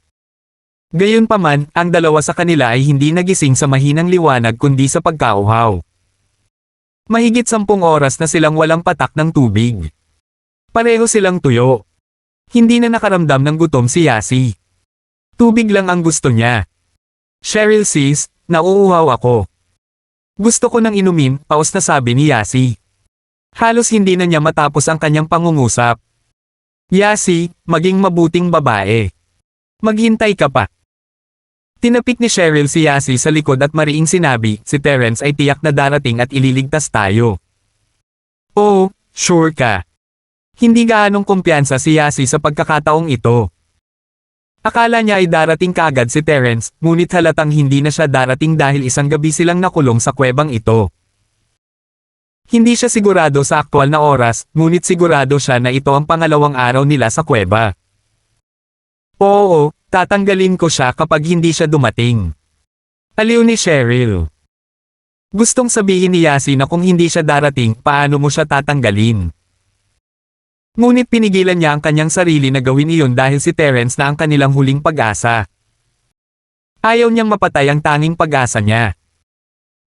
Gayunpaman, ang dalawa sa kanila ay hindi nagising sa mahinang liwanag kundi sa pagkauhaw. Mahigit 10 oras na silang walang patak ng tubig. Pareho silang tuyo. Hindi na nakaramdam ng gutom si Yasi. Tubig lang ang gusto niya. Cheryl sis, nauuhaw ako. Gusto ko nang inumin, paus na sabi ni Yasi. Halos hindi na niya matapos ang kanyang pangungusap. Yasi, maging mabuting babae. Maghintay ka pa. Tinapik ni Cheryl si Yasi sa likod at mariing sinabi, si Terence ay tiyak na darating at ililigtas tayo. Oo, sure ka. Hindi gaanong kumpiyansa si Yasi sa pagkakataong ito. Akala niya ay darating kaagad si Terence, ngunit halatang hindi na siya darating dahil isang gabi silang nakulong sa kuwebang ito. Hindi siya sigurado sa aktwal na oras, ngunit sigurado siya na ito ang pangalawang araw nila sa kuweba. Oo, tatanggalin ko siya kapag hindi siya dumating. Aliw ni Cheryl. Gustong sabihin ni Yasi na kung hindi siya darating, paano mo siya tatanggalin? Ngunit pinigilan niya ang kanyang sarili na gawin iyon dahil si Terence na ang kanilang huling pag-asa. Ayaw niyang mapatay ang tanging pag-asa niya.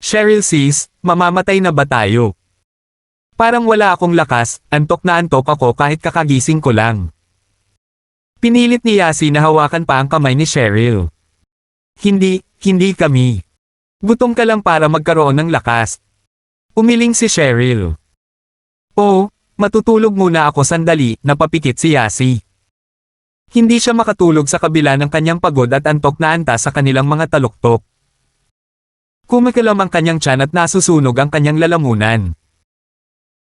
Cheryl sis, mamamatay na ba tayo? Parang wala akong lakas, antok na antok ako kahit kakagising ko lang. Pinilit ni Yasi na hawakan pa ang kamay ni Cheryl. Hindi kami. Gutom ka lang para magkaroon ng lakas. Umiling si Cheryl. Oh, matutulog muna ako sandali, napapikit si Yasi. Hindi siya makatulog sa kabila ng kanyang pagod at antok na antas sa kanilang mga taluktok. Kumikilam ang kanyang tiyan at nasusunog ang kanyang lalamunan.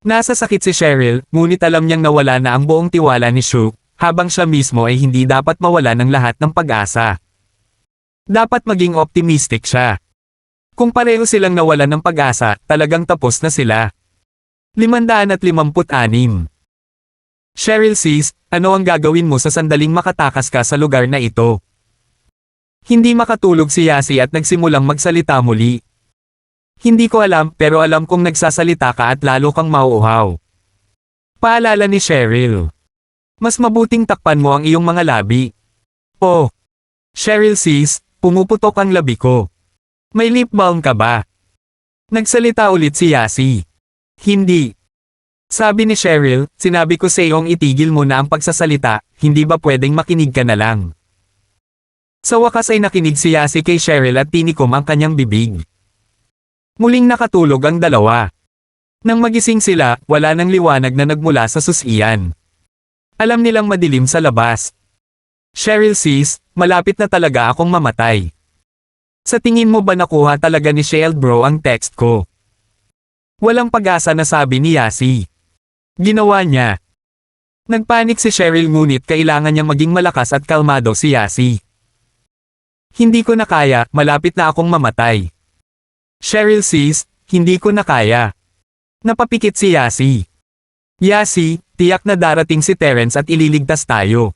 Nasa sakit si Cheryl, ngunit alam niyang nawala na ang buong tiwala ni Shu, habang siya mismo ay hindi dapat mawala ng lahat ng pag-asa. Dapat maging optimistic siya. Kung pareho silang nawalan ng pag-asa, talagang tapos na sila. 556. Cheryl sis, ano ang gagawin mo sa sandaling makatakas ka sa lugar na ito? Hindi makatulog si Yasi at nagsimulang magsalita muli. Hindi ko alam pero alam kong nagsasalita ka at lalo kang mauuhaw. Paalala ni Cheryl. Mas mabuting takpan mo ang iyong mga labi. Oh. Cheryl sis, pumuputok ang labi ko. May lip balm ka ba? Nagsalita ulit si Yasi. Hindi. Sabi ni Cheryl, sinabi ko sa iyong itigil mo na ang pagsasalita, hindi ba pwedeng makinig ka na lang? Sa wakas ay nakinig si Yasi kay Cheryl at tinikom ang kanyang bibig. Muling nakatulog ang dalawa. Nang magising sila, wala nang liwanag na nagmula sa susian. Alam nilang madilim sa labas. Cheryl sis, malapit na talaga akong mamatay. Sa tingin mo ba nakuha talaga ni Cheryl bro ang text ko? Walang pag-asa na sabi ni Yasi. Ginawa niya. Nagpanik si Cheryl ngunit kailangan niyang maging malakas at kalmado si Yasi. Hindi ko na kaya, malapit na akong mamatay. Cheryl sis, hindi ko na kaya. Napapikit si Yasi. Yasi, tiyak na darating si Terence at ililigtas tayo.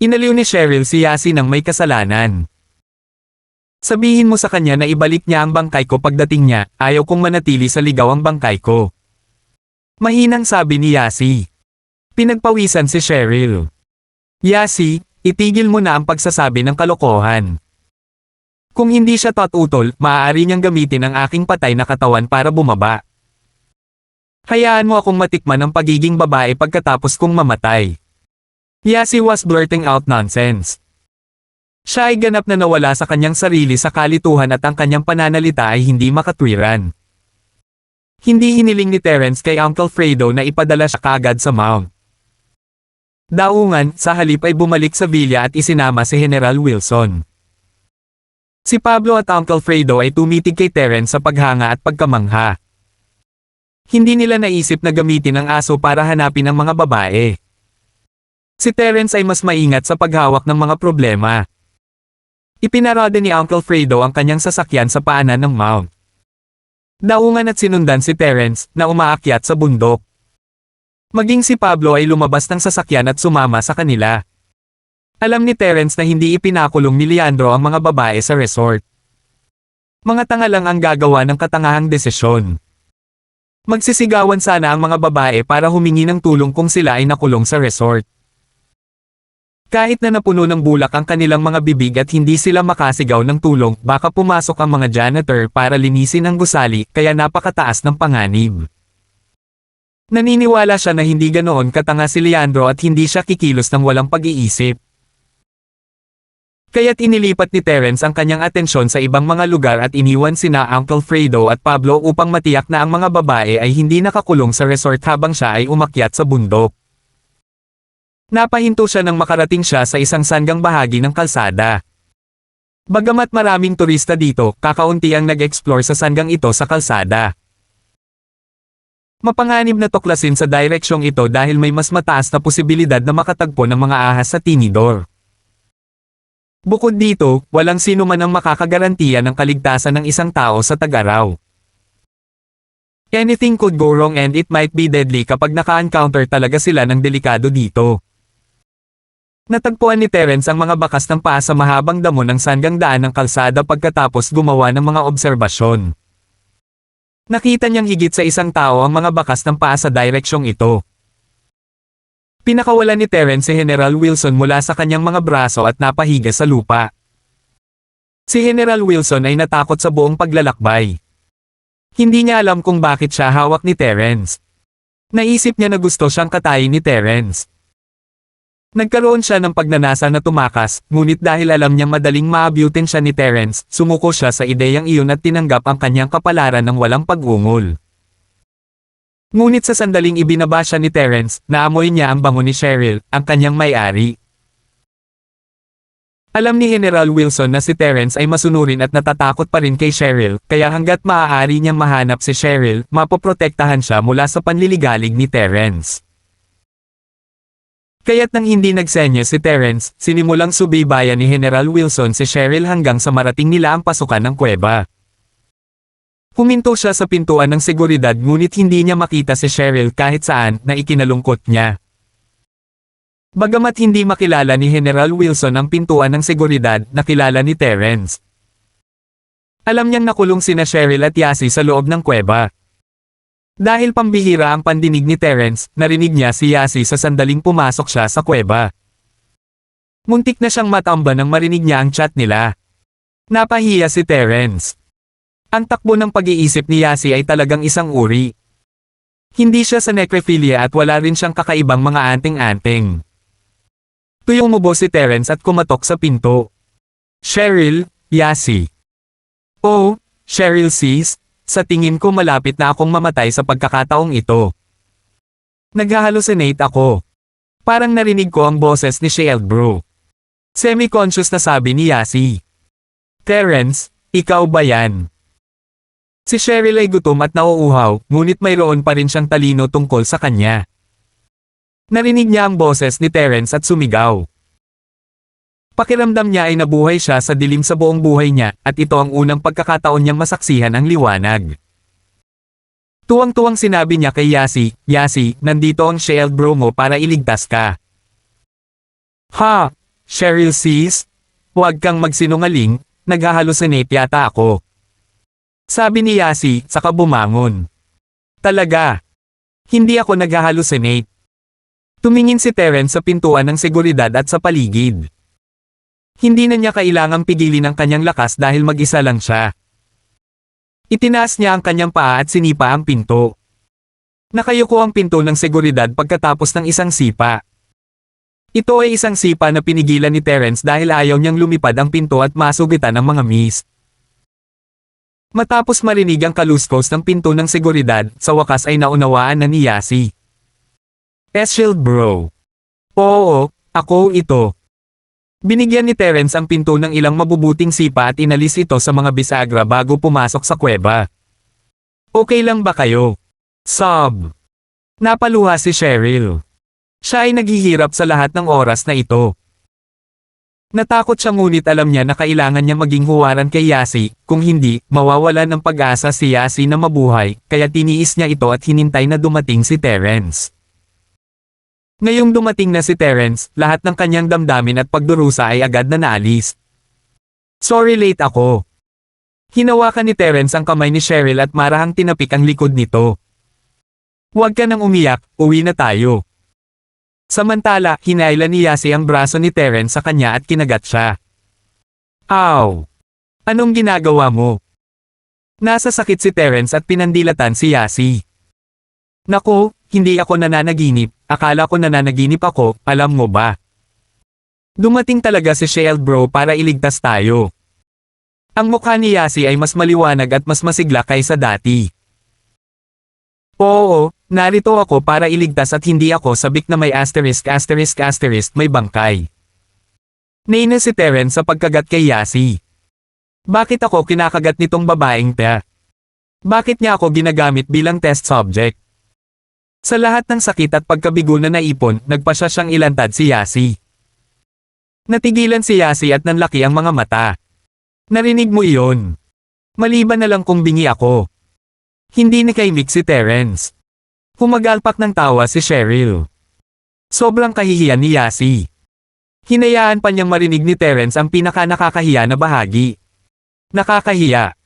Inaliw ni Cheryl si Yasi ng may kasalanan. Sabihin mo sa kanya na ibalik niya ang bangkay ko pagdating niya, ayaw kong manatili sa ligaw ang bangkay ko. Mahinang sabi ni Yasi. Pinagpawisan si Cheryl. Yasi, itigil mo na ang pagsasabi ng kalokohan. Kung hindi siya tututol, maaari niyang gamitin ang aking patay na katawan para bumaba. Hayaan mo akong matikman ang pagiging babae pagkatapos kong mamatay. Yasi was blurting out nonsense. Siya ay ganap na nawala sa kanyang sarili sa kalituhan at ang kanyang pananalita ay hindi makatwiran. Hindi hiniling ni Terence kay Uncle Fredo na ipadala siya kaagad sa Mount. Daungan, sa halip ay bumalik sa villa at isinama si General Wilson. Si Pablo at Uncle Fredo ay tumitig kay Terence sa paghanga at pagkamangha. Hindi nila naisip na gamitin ang aso para hanapin ang mga babae. Si Terence ay mas maingat sa paghawak ng mga problema. Ipinarada ni Uncle Fredo ang kanyang sasakyan sa paanan ng mount. Daungan at sinundan si Terence na umaakyat sa bundok. Maging si Pablo ay lumabas ng sasakyan at sumama sa kanila. Alam ni Terence na hindi ipinakulong ni Leandro ang mga babae sa resort. Mga tanga lang ang gagawa ng katangahang desisyon. Magsisigawan sana ang mga babae para humingi ng tulong kung sila ay nakulong sa resort. Kahit na napuno ng bulak ang kanilang mga bibig at hindi sila makasigaw ng tulong, baka pumasok ang mga janitor para linisin ang gusali, kaya napakataas ng panganib. Naniniwala siya na hindi ganoon katanga si Leandro at hindi siya kikilos ng walang pag-iisip. Kaya't inilipat ni Terence ang kanyang atensyon sa ibang mga lugar at iniwan sina Uncle Fredo at Pablo upang matiyak na ang mga babae ay hindi nakakulong sa resort habang siya ay umakyat sa bundok. Napahinto siya nang makarating siya sa isang sanggang bahagi ng kalsada. Bagamat maraming turista dito, kakaunti ang nag-explore sa sanggang ito sa kalsada. Mapanganib na tuklasin sa direksyong ito dahil may mas mataas na posibilidad na makatagpo ng mga ahas sa tinidor. Bukod dito, walang sino man ang makakagarantiya ng kaligtasan ng isang tao sa tag-araw. Anything could go wrong and it might be deadly kapag naka-encounter talaga sila ng delikado dito. Natagpuan ni Terence ang mga bakas ng paa sa mahabang damo ng sanggang daan ng kalsada pagkatapos gumawa ng mga obserbasyon. Nakita niyang higit sa isang tao ang mga bakas ng paa sa direksyong ito. Pinakawalan ni Terence si General Wilson mula sa kanyang mga braso at napahiga sa lupa. Si General Wilson ay natakot sa buong paglalakbay. Hindi niya alam kung bakit siya hawak ni Terence. Naisip niya na gusto siyang katayin ni Terence. Nagkaroon siya ng pagnanasa na tumakas, ngunit dahil alam niyang madaling maabutin siya ni Terence, sumuko siya sa ideyang iyon at tinanggap ang kanyang kapalaran ng walang pag-ungol. Ngunit sa sandaling ibinaba siya ni Terence, naamoy niya ang bango ni Cheryl, ang kanyang may-ari. Alam ni General Wilson na si Terence ay masunurin at natatakot pa rin kay Cheryl, kaya hanggat maaari niyang mahanap si Cheryl, mapoprotektahan siya mula sa panliligalig ni Terence. Kaya't nang hindi nagsenyo si Terence, sinimulang subaybayan ni General Wilson si Cheryl hanggang sa marating nila ang pasukan ng kuweba. Huminto siya sa pintuan ng seguridad ngunit hindi niya makita si Cheryl kahit saan na ikinalungkot niya. Bagamat hindi makilala ni General Wilson ang pintuan ng seguridad, nakilala ni Terence. Alam niyang nakulong sina Cheryl at Yasi sa loob ng kuweba. Dahil pambihira ang pandinig ni Terence, narinig niya si Yasi sa sandaling pumasok siya sa kuweba. Muntik na siyang matamba nang marinig niya ang chat nila. Napahiya si Terence. Ang takbo ng pag-iisip ni Yasi ay talagang isang uri. Hindi siya sa necrophilia at wala rin siyang kakaibang mga anting-anting. Tuyumubo si Terence at kumatok sa pinto. Cheryl, Yasi. Oh, Cheryl sis. Sa tingin ko malapit na akong mamatay sa pagkakataong ito. Nag-hallucinate ako. Parang narinig ko ang boses ni Shield bro. Semi-conscious na sabi ni Yasi. Terence, ikaw ba yan? Si Cheryl ay gutom at nauuhaw, ngunit mayroon pa rin siyang talino tungkol sa kanya. Narinig niya ang boses ni Terence at sumigaw. Pakiramdam niya ay nabuhay siya sa dilim sa buong buhay niya, at ito ang unang pagkakataon niyang masaksihan ang liwanag. Tuwang-tuwang sinabi niya kay Yasi, Yasi, nandito ang Shield bro mo para iligtas ka. Ha? Cheryl sis? Huwag kang magsinungaling, nag-hallucinate yata ako. Sabi ni Yasi, saka bumangon. Talaga? Hindi ako nag-hallucinate. Tumingin si Terence sa pintuan ng seguridad at sa paligid. Hindi na niya kailangang pigilin ang kanyang lakas dahil mag-isa lang siya. Itinaas niya ang kanyang paa at sinipa ang pinto. Nakayuko ang pinto ng seguridad pagkatapos ng isang sipa. Ito ay isang sipa na pinigilan ni Terence dahil ayaw niyang lumipad ang pinto at masugitan ang mga mist. Matapos marinig ang kaluskos ng pinto ng seguridad, sa wakas ay naunawaan na ni Yasi. Shield bro. Oo, ako ito. Binigyan ni Terence ang pinto ng ilang mabubuting sipa at inalis ito sa mga bisagra bago pumasok sa kuweba. Okay lang ba kayo? Sob. Napaluha si Cheryl. Siya ay naghihirap sa lahat ng oras na ito. Natakot siya ngunit alam niya na kailangan niya maging huwaran kay Yasi, kung hindi, mawawalan ng pag-asa si Yasi na mabuhay, kaya tiniis niya ito at hinintay na dumating si Terence. Ngayong dumating na si Terence, lahat ng kanyang damdamin at pagdurusa ay agad na naalis. Sorry late ako. Hinawakan ni Terence ang kamay ni Cheryl at marahang tinapik ang likod nito. Huwag ka nang umiyak, uwi na tayo. Samantala, hinailan ni Yasi ang braso ni Terence sa kanya at kinagat siya. Aw! Anong ginagawa mo? Nasa sakit si Terence at pinandilatan si Yasi. Naku, hindi ako nananaginip, akala ko nananaginip ako, alam mo ba? Dumating talaga si Shield bro para iligtas tayo. Ang mukha ni Yasi ay mas maliwanag at mas masigla kaysa dati. Oo, narito ako para iligtas at hindi ako sabik na may asterisk may bangkay. Naina si Terence sa pagkagat kay Yasi. Bakit ako kinakagat nitong babaeng ta? Bakit niya ako ginagamit bilang test subject? Sa lahat ng sakit at pagkabigo na naipon, nagpasya siyang ilantad si Yasi. Natigilan si Yasi at nanlaki ang mga mata. Narinig mo iyon? Maliban na lang kung bingi ako. Hindi nakaimik si Terence. Humagalpak ng tawa si Cheryl. Sobrang kahihiyan ni Yasi. Hinayaan pa niyang marinig ni Terence ang pinaka-nakakahiya na bahagi. Nakakahiya.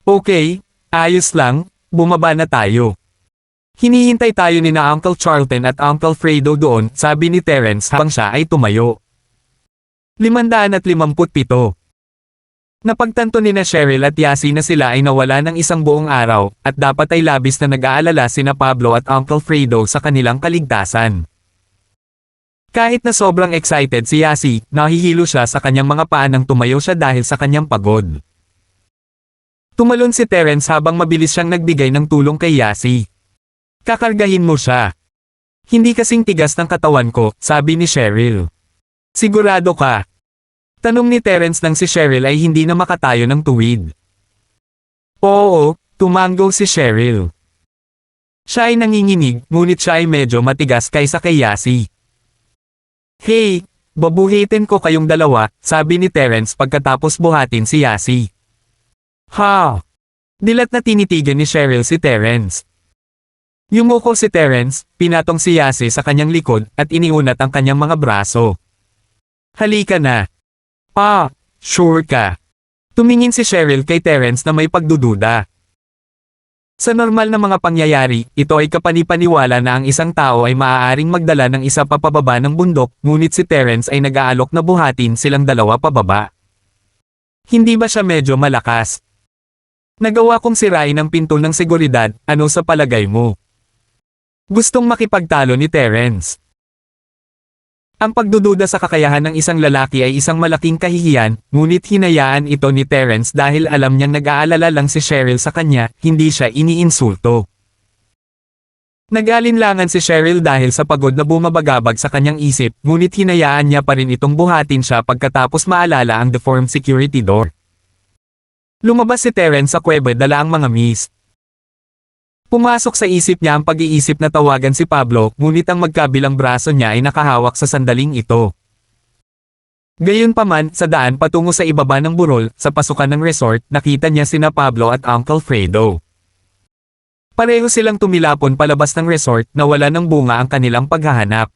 Okay, ayos lang, bumaba na tayo. Hinihintay tayo ni na Uncle Charlton at Uncle Fredo doon, sabi ni Terence habang siya ay tumayo. 557. Napagtanto ni na Cheryl at Yasi na sila ay nawala ng isang buong araw, at dapat ay labis na nag-aalala sina Pablo at Uncle Fredo sa kanilang kaligtasan. Kahit na sobrang excited si Yasi, nahihilo siya sa kanyang mga paa nang tumayo siya dahil sa kanyang pagod. Tumalon si Terence habang mabilis siyang nagbigay ng tulong kay Yasi. Kakargahin mo siya. Hindi kasing tigas ng katawan ko, sabi ni Cheryl. Sigurado ka? Tanong ni Terence nang si Cheryl ay hindi na makatayo ng tuwid. Oo, tumango si Cheryl. Siya ay nanginginig, ngunit siya ay medyo matigas kaysa kay Yasi. Hey, babuhitin ko kayong dalawa, sabi ni Terence pagkatapos buhatin si Yasi. Ha! Dilat na tinitigan ni Cheryl si Terence. Yumuko si Terence, pinatong si Yasi sa kanyang likod, at iniunat ang kanyang mga braso. Halika na. Pa, sure ka. Tumingin si Cheryl kay Terence na may pagdududa. Sa normal na mga pangyayari, ito ay kapanipaniwala na ang isang tao ay maaaring magdala ng isa pa pababa ng bundok, ngunit si Terence ay nag-aalok na buhatin silang dalawa pababa. Hindi ba siya medyo malakas? Nagawa kong sirain ang pinto ng seguridad, ano sa palagay mo? Gustong makipagtalo ni Terence. Ang pagdududa sa kakayahan ng isang lalaki ay isang malaking kahihiyan, ngunit hinayaan ito ni Terence dahil alam niyang nag-aalala lang si Cheryl sa kanya, hindi siya iniinsulto. Nag-alinlangan si Cheryl dahil sa pagod na bumabagabag sa kanyang isip, ngunit hinayaan niya pa rin itong buhatin siya pagkatapos maalala ang deformed security door. Lumabas si Terence sa kuweba dala ang mga mist. Pumasok sa isip niya ang pag-iisip na tawagan si Pablo, ngunit ang magkabilang braso niya ay nakahawak sa sandaling ito. Gayunpaman, sa daan patungo sa ibaba ng burol, sa pasukan ng resort, nakita niya sina Pablo at Uncle Fredo. Pareho silang tumilapon palabas ng resort na wala ng bunga ang kanilang paghahanap.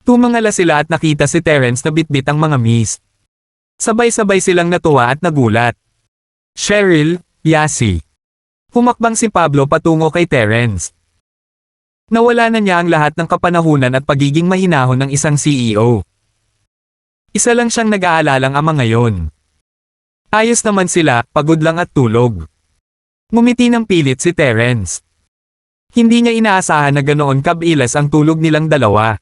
Tumangala sila at nakita si Terence na bitbit ang mga mist. Sabay-sabay silang natuwa at nagulat. Cheryl, Yasi. Humakbang si Pablo patungo kay Terence. Nawala na niya ang lahat ng kapanahunan at pagiging mahinahon ng isang CEO. Isa lang siyang nag-aalalang ama ngayon. Ayos naman sila, pagod lang at tulog. Ngumiti ng pilit si Terence. Hindi niya inaasahan na ganoon kabilas ang tulog nilang dalawa.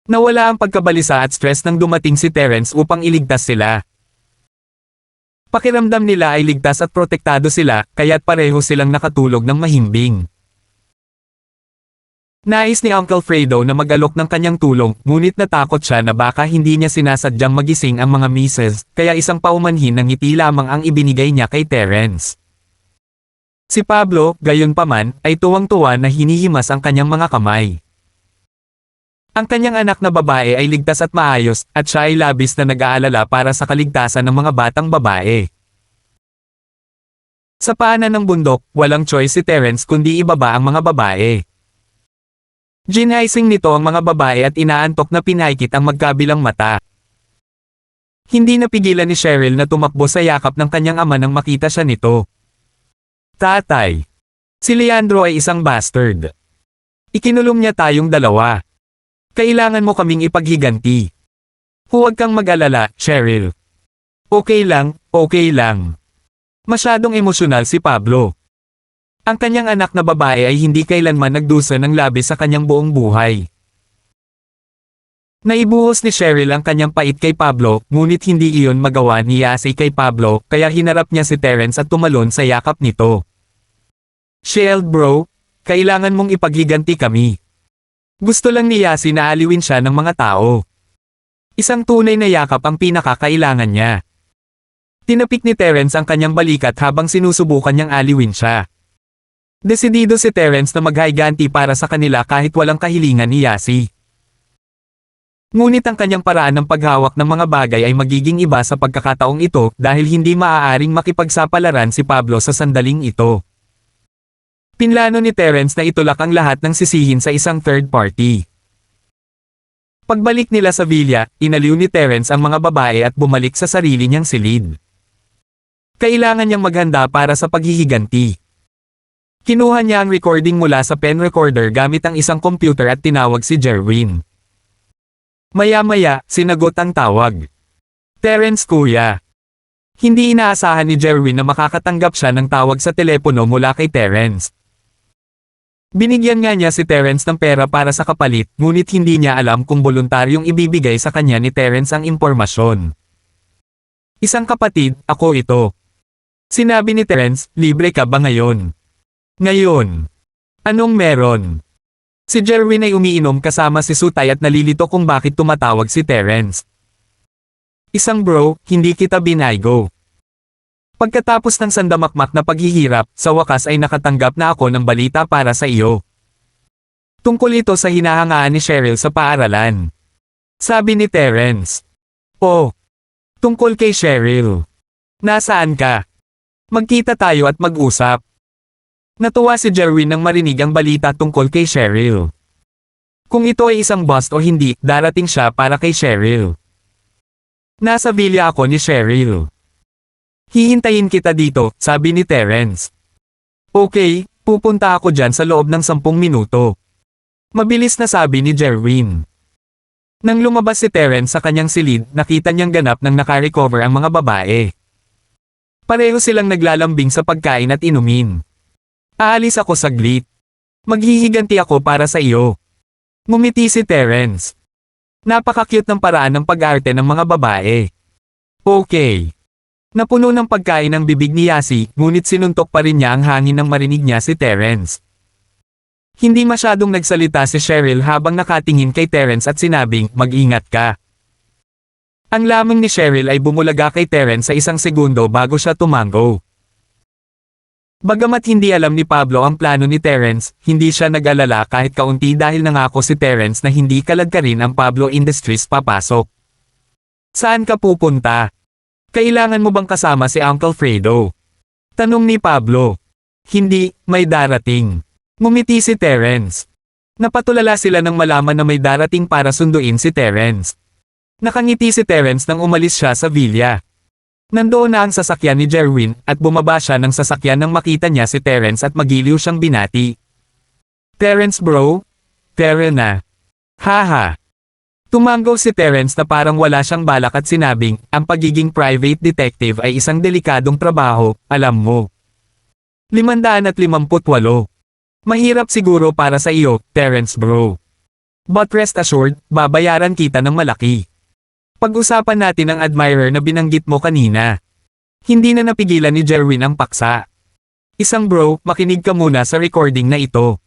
Nawala ang pagkabalisa at stress nang dumating si Terence upang iligtas sila. Pakiramdam nila ay ligtas at protektado sila, kaya't pareho silang nakatulog ng mahimbing. Nais ni Uncle Fredo na mag-alok ng kanyang tulong, ngunit natakot siya na baka hindi niya sinasadyang magising ang mga mises, kaya isang paumanhin ng ngiti lamang ang ibinigay niya kay Terence. Si Pablo, gayunpaman, ay tuwang-tuwa na hinihimas ang kanyang mga kamay. Ang kanyang anak na babae ay ligtas at maayos, at siya ay labis na nag-aalala para sa kaligtasan ng mga batang babae. Sa paanan ng bundok, walang choice si Terence kundi ibaba ang mga babae. Ginhaising nito ang mga babae at inaantok na pinaikit ang magkabilang mata. Hindi napigilan ni Cheryl na tumakbo sa yakap ng kanyang ama nang makita siya nito. Tatay. Si Leandro ay isang bastard. Ikinulong niya tayong dalawa. Kailangan mo kaming ipaghiganti. Huwag kang mag-alala, Cheryl. Okay lang, okay lang. Masyadong emosyonal si Pablo. Ang kanyang anak na babae ay hindi kailanman nagdusa ng labis sa kanyang buong buhay. Naibuhos ni Cheryl ang kanyang pait kay Pablo, ngunit hindi iyon magawa ni Yasi kay Pablo, kaya hinarap niya si Terence at tumalon sa yakap nito. Shield bro, kailangan mong ipaghiganti kami. Gusto lang ni Yasi na aliwin siya ng mga tao. Isang tunay na yakap ang pinakakailangan niya. Tinapik ni Terence ang kanyang balikat habang sinusubukan niyang aliwin siya. Desidido si Terence na maghiganti para sa kanila kahit walang kahilingan ni Yasi. Ngunit ang kanyang paraan ng paghawak ng mga bagay ay magiging iba sa pagkakataong ito dahil hindi maaaring makipagsapalaran si Pablo sa sandaling ito. Pinlano ni Terence na itulak ang lahat ng sisihin sa isang third party. Pagbalik nila sa villa, inaliw ni Terence ang mga babae at bumalik sa sarili niyang silid. Kailangan niyang maghanda para sa paghihiganti. Kinuha niya ang recording mula sa pen recorder gamit ang isang computer at tinawag si Jerwin. Maya-maya, sinagot ang tawag. Terence kuya. Hindi inaasahan ni Jerwin na makakatanggap siya ng tawag sa telepono mula kay Terence. Binigyan nga niya si Terence ng pera para sa kapalit, ngunit hindi niya alam kung voluntaryong ibibigay sa kanya ni Terence ang impormasyon. Isang kapatid, ako ito. Sinabi ni Terence, libre ka ba ngayon? Ngayon. Anong meron? Si Jerwin ay umiinom kasama si Sutay at nalilito kung bakit tumatawag si Terence. Isang bro, hindi kita binaygo. Pagkatapos ng sandamakmak na paghihirap, sa wakas ay nakatanggap na ako ng balita para sa iyo. Tungkol ito sa hinahangaan ni Cheryl sa paaralan. Sabi ni Terence. Oh. Tungkol kay Cheryl. Nasaan ka? Magkita tayo at mag-usap. Natuwa si Jerwin nang marinig ang balita tungkol kay Cheryl. Kung ito ay isang bust o hindi, darating siya para kay Cheryl. Nasa villa ako ni Cheryl. Hihintayin kita dito, sabi ni Terence. Okay, pupunta ako dyan sa loob ng 10 minuto. Mabilis na sabi ni Jerwin. Nang lumabas si Terence sa kanyang silid, nakita niyang ganap nang nakarecover ang mga babae. Pareho silang naglalambing sa pagkain at inumin. Aalis ako saglit. Maghihiganti ako para sa iyo. Ngumiti si Terence. Napaka-cute ng paraan ng pag-arte ng mga babae. Okay. Napuno ng pagkain ang bibig ni Yasi, ngunit sinuntok pa rin niya ang hangin nang marinig niya si Terence. Hindi masyadong nagsalita si Cheryl habang nakatingin kay Terence at sinabing, mag-ingat ka. Ang lamang ni Cheryl ay bumulaga kay Terence sa 1 segundo bago siya tumango. Bagamat hindi alam ni Pablo ang plano ni Terence, hindi siya nag-alala kahit kaunti dahil nangako si Terence na hindi kalagkarin ang Pablo Industries papasok. Saan ka pupunta? Kailangan mo bang kasama si Uncle Fredo? Tanong ni Pablo. Hindi, may darating. Ngumiti si Terence. Napatulala sila nang malaman na may darating para sunduin si Terence. Nakangiti si Terence nang umalis siya sa villa. Nandoon na ang sasakyan ni Jerwin at bumaba siya ng sasakyan nang makita niya si Terence at magiliw siyang binati. Terence bro? Terence na. Haha. Tumango si Terence na parang wala siyang balak at sinabing, ang pagiging private detective ay isang delikadong trabaho, alam mo. 558. Mahirap siguro para sa iyo, Terence bro. But rest assured, babayaran kita ng malaki. Pag-usapan natin ang admirer na binanggit mo kanina. Hindi na napigilan ni Jerwin ang paksa. Isang bro, makinig ka muna sa recording na ito.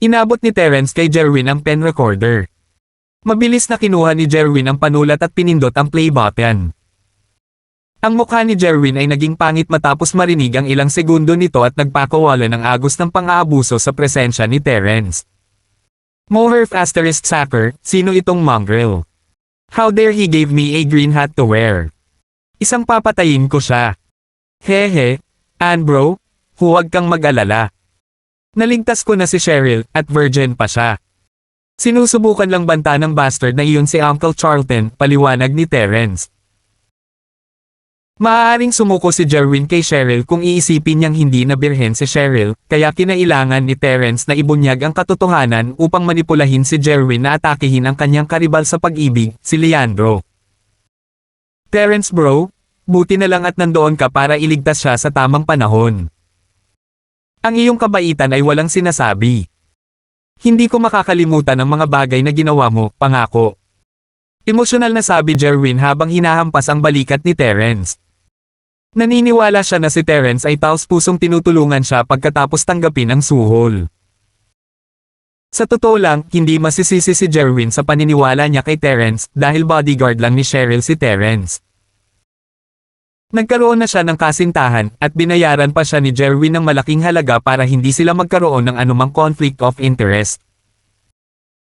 Inabot ni Terence kay Jerwin ang pen recorder. Mabilis na kinuha ni Jerwin ang panulat at pinindot ang play button. Ang mukha ni Jerwin ay naging pangit matapos marinig ang ilang segundo nito at nagpakawala ng agos ng pang-aabuso sa presensya ni Terence. Moherf asterisk sacker, sino itong mongrel? How dare he gave me a green hat to wear? Isang papatayin ko siya. Hehe, Anbro, huwag kang mag-alala. Naligtas ko na si Cheryl, at virgin pa siya. Sinusubukan lang banta ng bastard na iyon si Uncle Charlton, paliwanag ni Terence. Maaaring sumuko si Jerwin kay Cheryl kung iisipin niyang hindi na birhen si Cheryl, kaya kinailangan ni Terence na ibunyag ang katotohanan upang manipulahin si Jerwin na atakihin ang kanyang karibal sa pag-ibig, si Leandro. Terence bro, buti na lang at nandoon ka para iligtas siya sa tamang panahon. Ang iyong kabaitan ay walang sinasabi. Hindi ko makakalimutan ang mga bagay na ginawa mo, pangako. Emosyonal na sabi Jerwin habang hinahampas ang balikat ni Terence. Naniniwala siya na si Terence ay taos-pusong tinutulungan siya pagkatapos tanggapin ang suhol. Sa totoo lang, hindi masisisi si Jerwin sa paniniwala niya kay Terence dahil bodyguard lang ni Cheryl si Terence. Nagkaroon na siya ng kasintahan at binayaran pa siya ni Jerwin ng malaking halaga para hindi sila magkaroon ng anumang conflict of interest.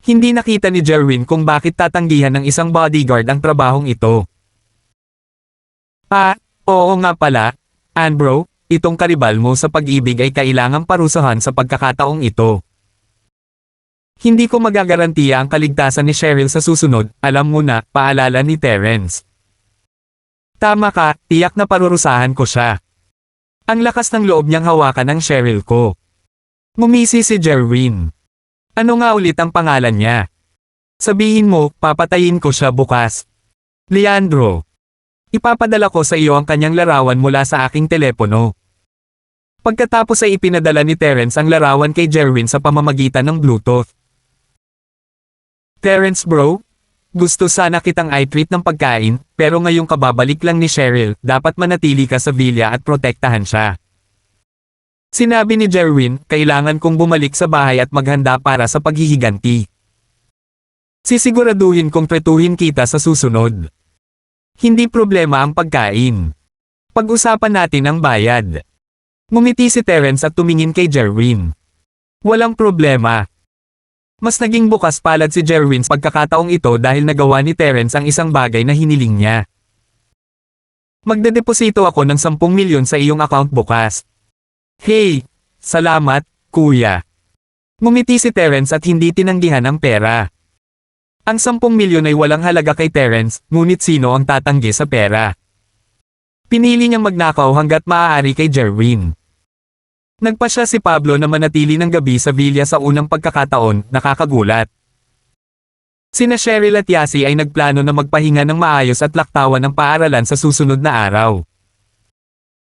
Hindi nakita ni Jerwin kung bakit tatanggihan ng isang bodyguard ang trabahong ito. Oo nga pala, Anbro, itong karibal mo sa pag-ibig ay kailangang parusahan sa pagkakataong ito. Hindi ko magagarantiya ang kaligtasan ni Cheryl sa susunod, alam mo na, paalala ni Terence. Tama ka, tiyak na parurusahan ko siya. Ang lakas ng loob niyang hawakan ang Cheryl ko. Ngumisi si Jerwin. Ano nga ulit ang pangalan niya? Sabihin mo, papatayin ko siya bukas. Leandro. Ipapadala ko sa iyo ang kanyang larawan mula sa aking telepono. Pagkatapos ay ipinadala ni Terence ang larawan kay Jerwin sa pamamagitan ng Bluetooth. Terence bro, gusto sana kitang i-treat ng pagkain, pero ngayong kababalik lang ni Cheryl, dapat manatili ka sa villa at protektahan siya. Sinabi ni Jerwin, kailangan kong bumalik sa bahay at maghanda para sa paghihiganti. Sisiguraduhin kong tretuhin kita sa susunod. Hindi problema ang pagkain. Pag-usapan natin ang bayad. Ngumiti si Terence at tumingin kay Jerwin. Walang problema. Mas naging bukas palad si Jerwin sa pagkakataong ito dahil nagawa ni Terence ang isang bagay na hiniling niya. Magdedeposito ako ng 10 milyon sa iyong account bukas. Hey, salamat, kuya. Ngumiti si Terence at hindi tinanggihan ang pera. Ang 10 milyon ay walang halaga kay Terence, ngunit sino ang tatanggi sa pera? Pinili niyang magnakaw hanggat maaari kay Jerwin. Nagpasya si Pablo na manatili ng gabi sa villa sa unang pagkakataon, nakakagulat. Sina Cheryl at Yasi ay nagplano na magpahinga ng maayos at laktawan ng paaralan sa susunod na araw.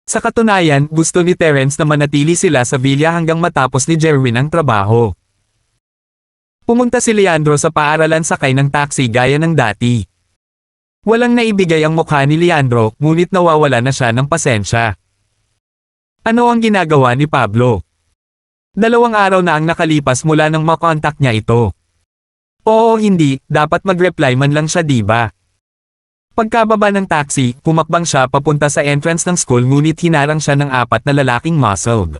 Sa katunayan, gusto ni Terence na manatili sila sa villa hanggang matapos ni Jerwin ang trabaho. Pumunta si Leandro sa paaralan sakay ng taxi gaya ng dati. Walang naibigay ang mukha ni Leandro, ngunit nawawala na siya ng pasensya. Ano ang ginagawa ni Pablo? 2 araw na ang nakalipas mula nang makontak niya ito. Oo hindi, dapat mag-reply man lang siya diba? Pagkababa ng taxi, pumakbang siya papunta sa entrance ng school ngunit hinarang siya ng 4 na lalaking muscled.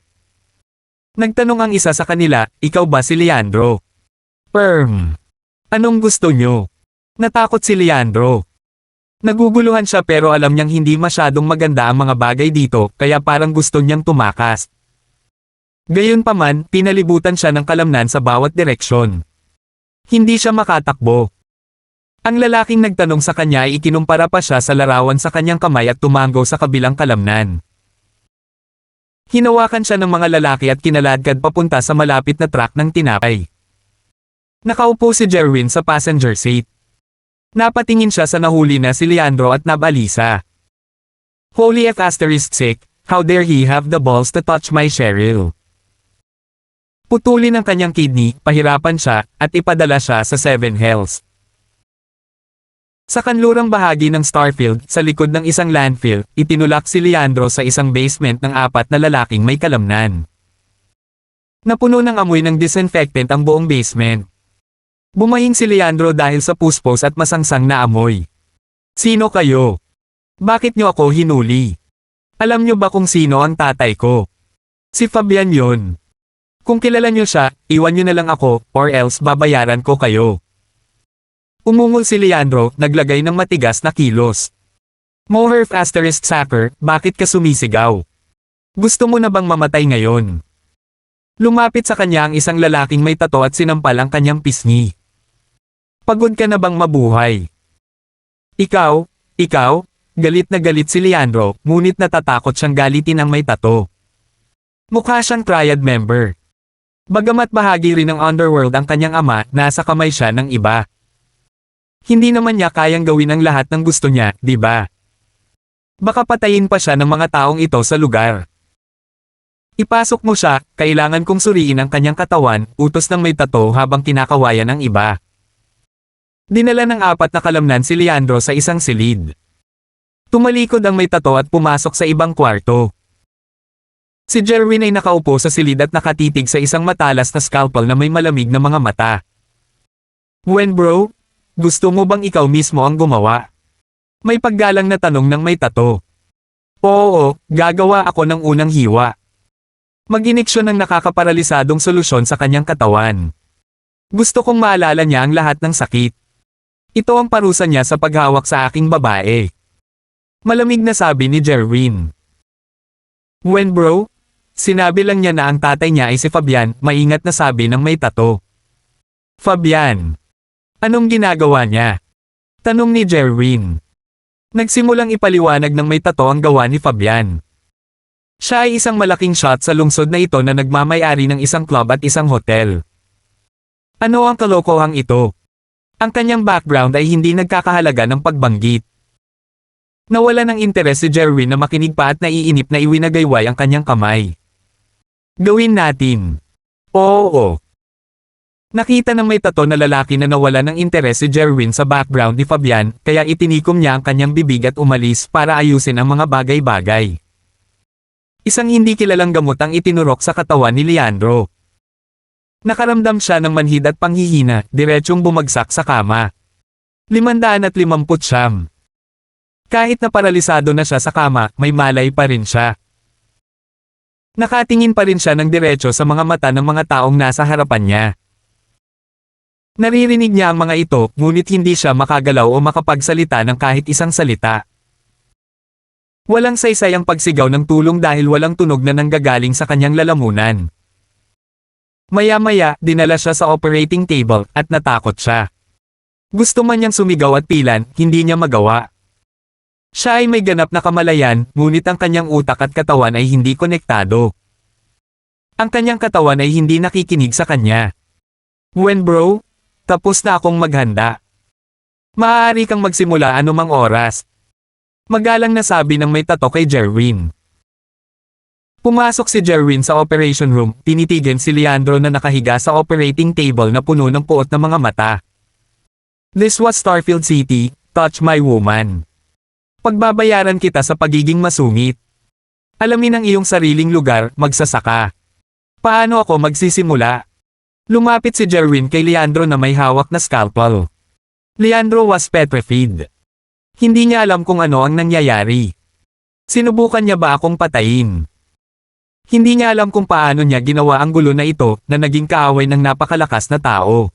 Nagtanong ang isa sa kanila, ikaw ba si Leandro? Anong gusto nyo? Natakot si Leandro. Naguguluhan siya pero alam niyang hindi masyadong maganda ang mga bagay dito kaya parang gusto niyang tumakas. Gayunpaman, pinalibutan siya ng kalamnan sa bawat direksyon. Hindi siya makatakbo. Ang lalaking nagtanong sa kanya ay ikinumpara pa siya sa larawan sa kanyang kamay at tumango sa kabilang kalamnan. Hinawakan siya ng mga lalaki at kinaladkad papunta sa malapit na truck ng tinapay. Nakaupo si Jerwin sa passenger seat. Napatingin siya sa nahuli na si Leandro at nabalisa. Holy F***, how dare he have the balls to touch my Cheryl? Putulin ang kanyang kidney, pahirapan siya, at ipadala siya sa 7 Hells. Sa kanlurang bahagi ng Starfield, sa likod ng isang landfill, itinulak si Leandro sa isang basement ng 4 na lalaking may kalamnan. Napuno ng amoy ng disinfectant ang buong basement. Bumahing si Leandro dahil sa puspos at masangsang na amoy. Sino kayo? Bakit niyo ako hinuli? Alam niyo ba kung sino ang tatay ko? Si Fabian yon. Kung kilala niyo siya, iwan niyo na lang ako, or else babayaran ko kayo. Umungol si Leandro, naglagay ng matigas na kilos. Moherf asterisk Sacker, bakit ka sumisigaw? Gusto mo na bang mamatay ngayon? Lumapit sa kanya ang isang lalaking may tato at sinampal ang kanyang pisngi. Pagod ka na bang mabuhay? Ikaw, galit na galit si Leandro, ngunit natatakot siyang galitin ang may tato. Mukha siyang triad member. Bagamat bahagi rin ng underworld ang kanyang ama, nasa kamay siya ng iba. Hindi naman niya kayang gawin ang lahat ng gusto niya, di ba? Baka patayin pa siya ng mga taong ito sa lugar. Ipasok mo siya, kailangan kong suriin ang kanyang katawan, utos ng may tato habang kinakawayan ng iba. Dinala ng 4 na kalamnan si Leandro sa isang silid. Tumalikod ang may tato at pumasok sa ibang kwarto. Si Jerwin ay nakaupo sa silid at nakatitig sa isang matalas na scalpel na may malamig na mga mata. When bro? Gusto mo bang ikaw mismo ang gumawa? May paggalang na tanong ng may tato. Oo, gagawa ako ng unang hiwa. Mag-iniksyon ng nakakaparalisadong solusyon sa kanyang katawan. Gusto kong maalala niya ang lahat ng sakit. Ito ang parusa niya sa paghawak sa aking babae. Malamig na sabi ni Jerwin. When bro? Sinabi lang niya na ang tatay niya ay si Fabian, maingat na sabi ng may tato. Fabian. Anong ginagawa niya? Tanong ni Jerwin. Nagsimulang ipaliwanag ng may tato ang gawa ni Fabian. Siya ay isang malaking shot sa lungsod na ito na nagmamay-ari ng isang club at isang hotel. Ano ang kalokohang ito? Ang kanyang background ay hindi nagkakahalaga ng pagbanggit. Nawala ng interes si Jerwin na makinig pa at naiinip na iwinagayway ang kanyang kamay. Gawin natin. Oo. Nakita ng may tato na lalaki na nawala ng interes si Jerwin sa background ni Fabian, kaya itinikom niya ang kanyang bibig at umalis para ayusin ang mga bagay-bagay. Isang hindi kilalang gamot ang itinurok sa katawan ni Leandro. Nakaramdam siya ng manhid at panghihina, diretsyong bumagsak sa kama. 550. Kahit na paralisado na siya sa kama, may malay pa rin siya. Nakatingin pa rin siya ng diretso sa mga mata ng mga taong nasa harapan niya. Naririnig niya ang mga ito, ngunit hindi siya makagalaw o makapagsalita ng kahit isang salita. Walang saysay ang pagsigaw ng tulong dahil walang tunog na nanggagaling sa kanyang lalamunan. Maya-maya, dinala siya sa operating table, at natakot siya. Gusto man niyang sumigaw at pilan, hindi niya magawa. Siya ay may ganap na kamalayan, ngunit ang kanyang utak at katawan ay hindi konektado. Ang kanyang katawan ay hindi nakikinig sa kanya. When bro? Tapos na akong maghanda. Maaari kang magsimula anumang oras. Magalang na sabi ng may tato kay Jerwin. Pumasok si Jerwin sa operation room, tinitigan si Leandro na nakahiga sa operating table na puno ng puot na mga mata. This was Starfield City, touch my woman. Pagbabayaran kita sa pagiging masungit. Alamin ang iyong sariling lugar, magsasaka. Paano ako magsisimula? Lumapit si Jerwin kay Leandro na may hawak na scalpel. Leandro was petrified. Hindi niya alam kung ano ang nangyayari. Sinubukan niya ba akong patayin? Hindi niya alam kung paano niya ginawa ang gulo na ito na naging kaaway ng napakalakas na tao.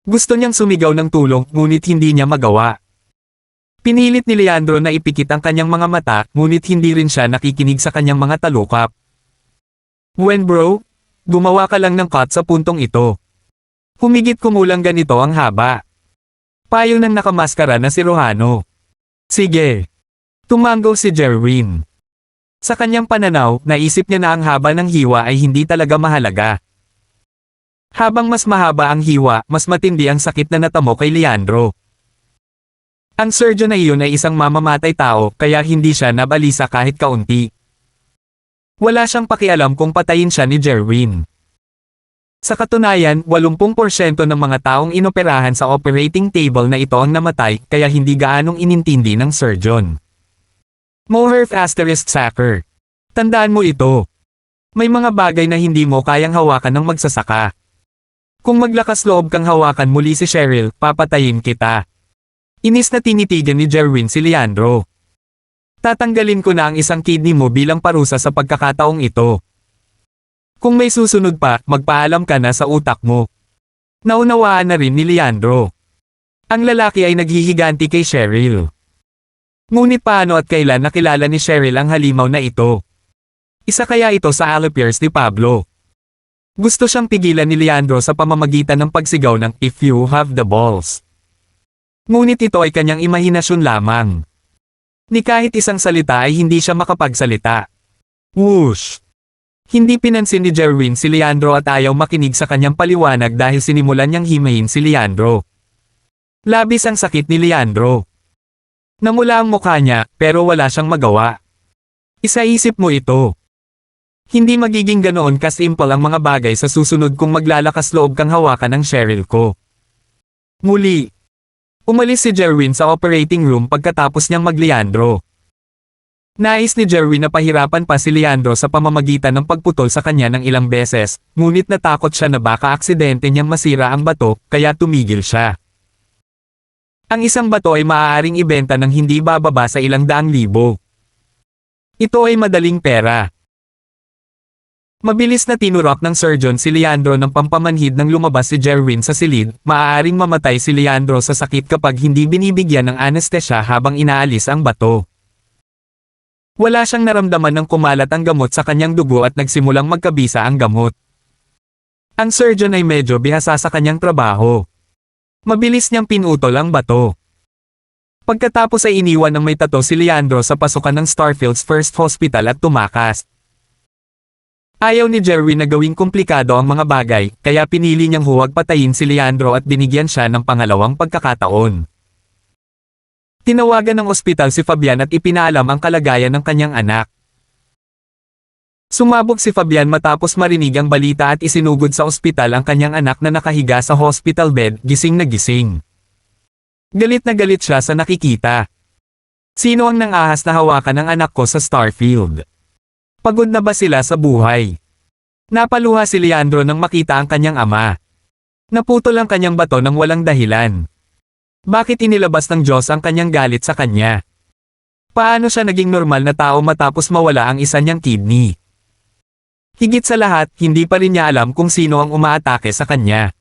Gusto niyang sumigaw ng tulong ngunit hindi niya magawa. Pinilit ni Leandro na ipikit ang kanyang mga mata, ngunit hindi rin siya nakikinig sa kanyang mga talukap. When bro? Gumawa ka lang ng cut sa puntong ito. Humigit kumulang ganito ang haba. Payo ng nakamaskara na si Rohano. Sige. Tumango si Jerwin. Sa kanyang pananaw, naisip niya na ang haba ng hiwa ay hindi talaga mahalaga. Habang mas mahaba ang hiwa, mas matindi ang sakit na natamo kay Leandro. Ang surgeon na iyon ay isang mamamatay tao, kaya hindi siya nabalisa kahit kaunti. Wala siyang pakialam kung patayin siya ni Jerwin. Sa katunayan, 80% ng mga taong inoperahan sa operating table na ito ang namatay, kaya hindi gaanong inintindi ng surgeon. Moherf asterisk Sacker. Tandaan mo ito. May mga bagay na hindi mo kayang hawakan ng magsasaka. Kung maglakas loob kang hawakan muli si Cheryl, papatayin kita. Inis na tinitigan ni Jerwin si Leandro. Tatanggalin ko na ang isang kidney mo bilang parusa sa pagkakataong ito. Kung may susunod pa, magpaalam ka na sa utak mo. Naunawaan na rin ni Leandro. Ang lalaki ay naghihiganti kay Cheryl. Ngunit paano at kailan nakilala ni Cheryl ang halimaw na ito? Isa kaya ito sa affairs ni Pablo? Gusto siyang pigilan ni Leandro sa pamamagitan ng pagsigaw ng "If you have the balls." Ngunit ito ay kanyang imahinasyon lamang. Ni kahit isang salita ay hindi siya makapagsalita. Whoosh! Hindi pinansin ni Jerwin si Leandro at ayaw makinig sa kanyang paliwanag dahil sinimulan niyang himayin si Leandro. Labis ang sakit ni Leandro. Namula ang mukha niya, pero wala siyang magawa. Isaisip mo ito. Hindi magiging ganoon kasimple ang mga bagay sa susunod kung maglalakas loob kang hawakan ng Cheryl ko. Muli. Umalis si Jerwin sa operating room pagkatapos niyang mag-Leandro. Nais ni Jerwin na pahirapan pa si Leandro sa pamamagitan ng pagputol sa kanya ng ilang beses, ngunit natakot siya na baka aksidente niyang masira ang bato, kaya tumigil siya. Ang isang bato ay maaaring ibenta ng hindi bababa sa ilang daang libo. Ito ay madaling pera. Mabilis na tinurok ng surgeon si Leandro ng pampamanhid nang lumabas si Jerwin sa silid, maaaring mamatay si Leandro sa sakit kapag hindi binibigyan ng anestesya habang inaalis ang bato. Wala siyang naramdaman ng kumalat ang gamot sa kanyang dugo at nagsimulang magkabisa ang gamot. Ang surgeon ay medyo bihasa sa kanyang trabaho. Mabilis niyang pinutol ang bato. Pagkatapos ay iniwan ng may tato si Leandro sa pasukan ng Starfields First Hospital at tumakas. Ayaw ni Jerwin na gawing komplikado ang mga bagay, kaya pinili niyang huwag patayin si Leandro at binigyan siya ng pangalawang pagkakataon. Tinawagan ng ospital si Fabian at ipinaalam ang kalagayan ng kanyang anak. Sumabog si Fabian matapos marinig ang balita at isinugod sa ospital ang kanyang anak na nakahiga sa hospital bed, gising na gising. Galit na galit siya sa nakikita. Sino ang nangahas na hawakan ng anak ko sa Starfield? Pagod na ba sila sa buhay? Napaluha si Leandro nang makita ang kanyang ama. Naputol ang kanyang bato nang walang dahilan. Bakit inilabas ng Diyos ang kanyang galit sa kanya? Paano siya naging normal na tao matapos mawala ang isa niyang kidney? Higit sa lahat, hindi pa rin niya alam kung sino ang umaatake sa kanya.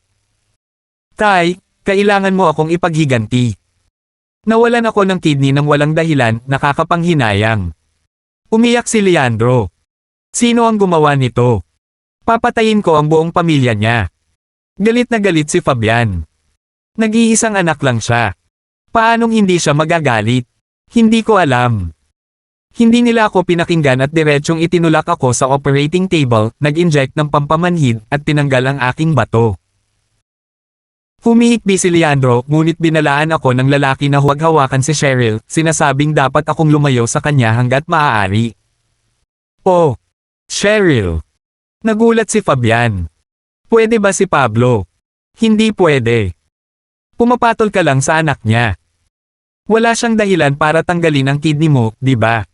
Tay, kailangan mo akong ipaghiganti. Nawalan ako ng kidney nang walang dahilan, nakakapanghinayang. Umiyak si Leandro. Sino ang gumawa nito? Papatayin ko ang buong pamilya niya. Galit na galit si Fabian. Nag-iisang anak lang siya. Paanong hindi siya magagalit? Hindi ko alam. Hindi nila ako pinakinggan at diretsyong itinulak ako sa operating table, nag-inject ng pampamanhid, at tinanggal ang aking bato. Humihikbi si Leandro, ngunit binalaan ako ng lalaki na huwag hawakan si Cheryl, sinasabing dapat akong lumayo sa kanya hanggat maaari. Oh! Cheryl! Nagulat si Fabian. Pwede ba si Pablo? Hindi pwede. Pumapatol ka lang sa anak niya. Wala siyang dahilan para tanggalin ang kidney mo, di ba?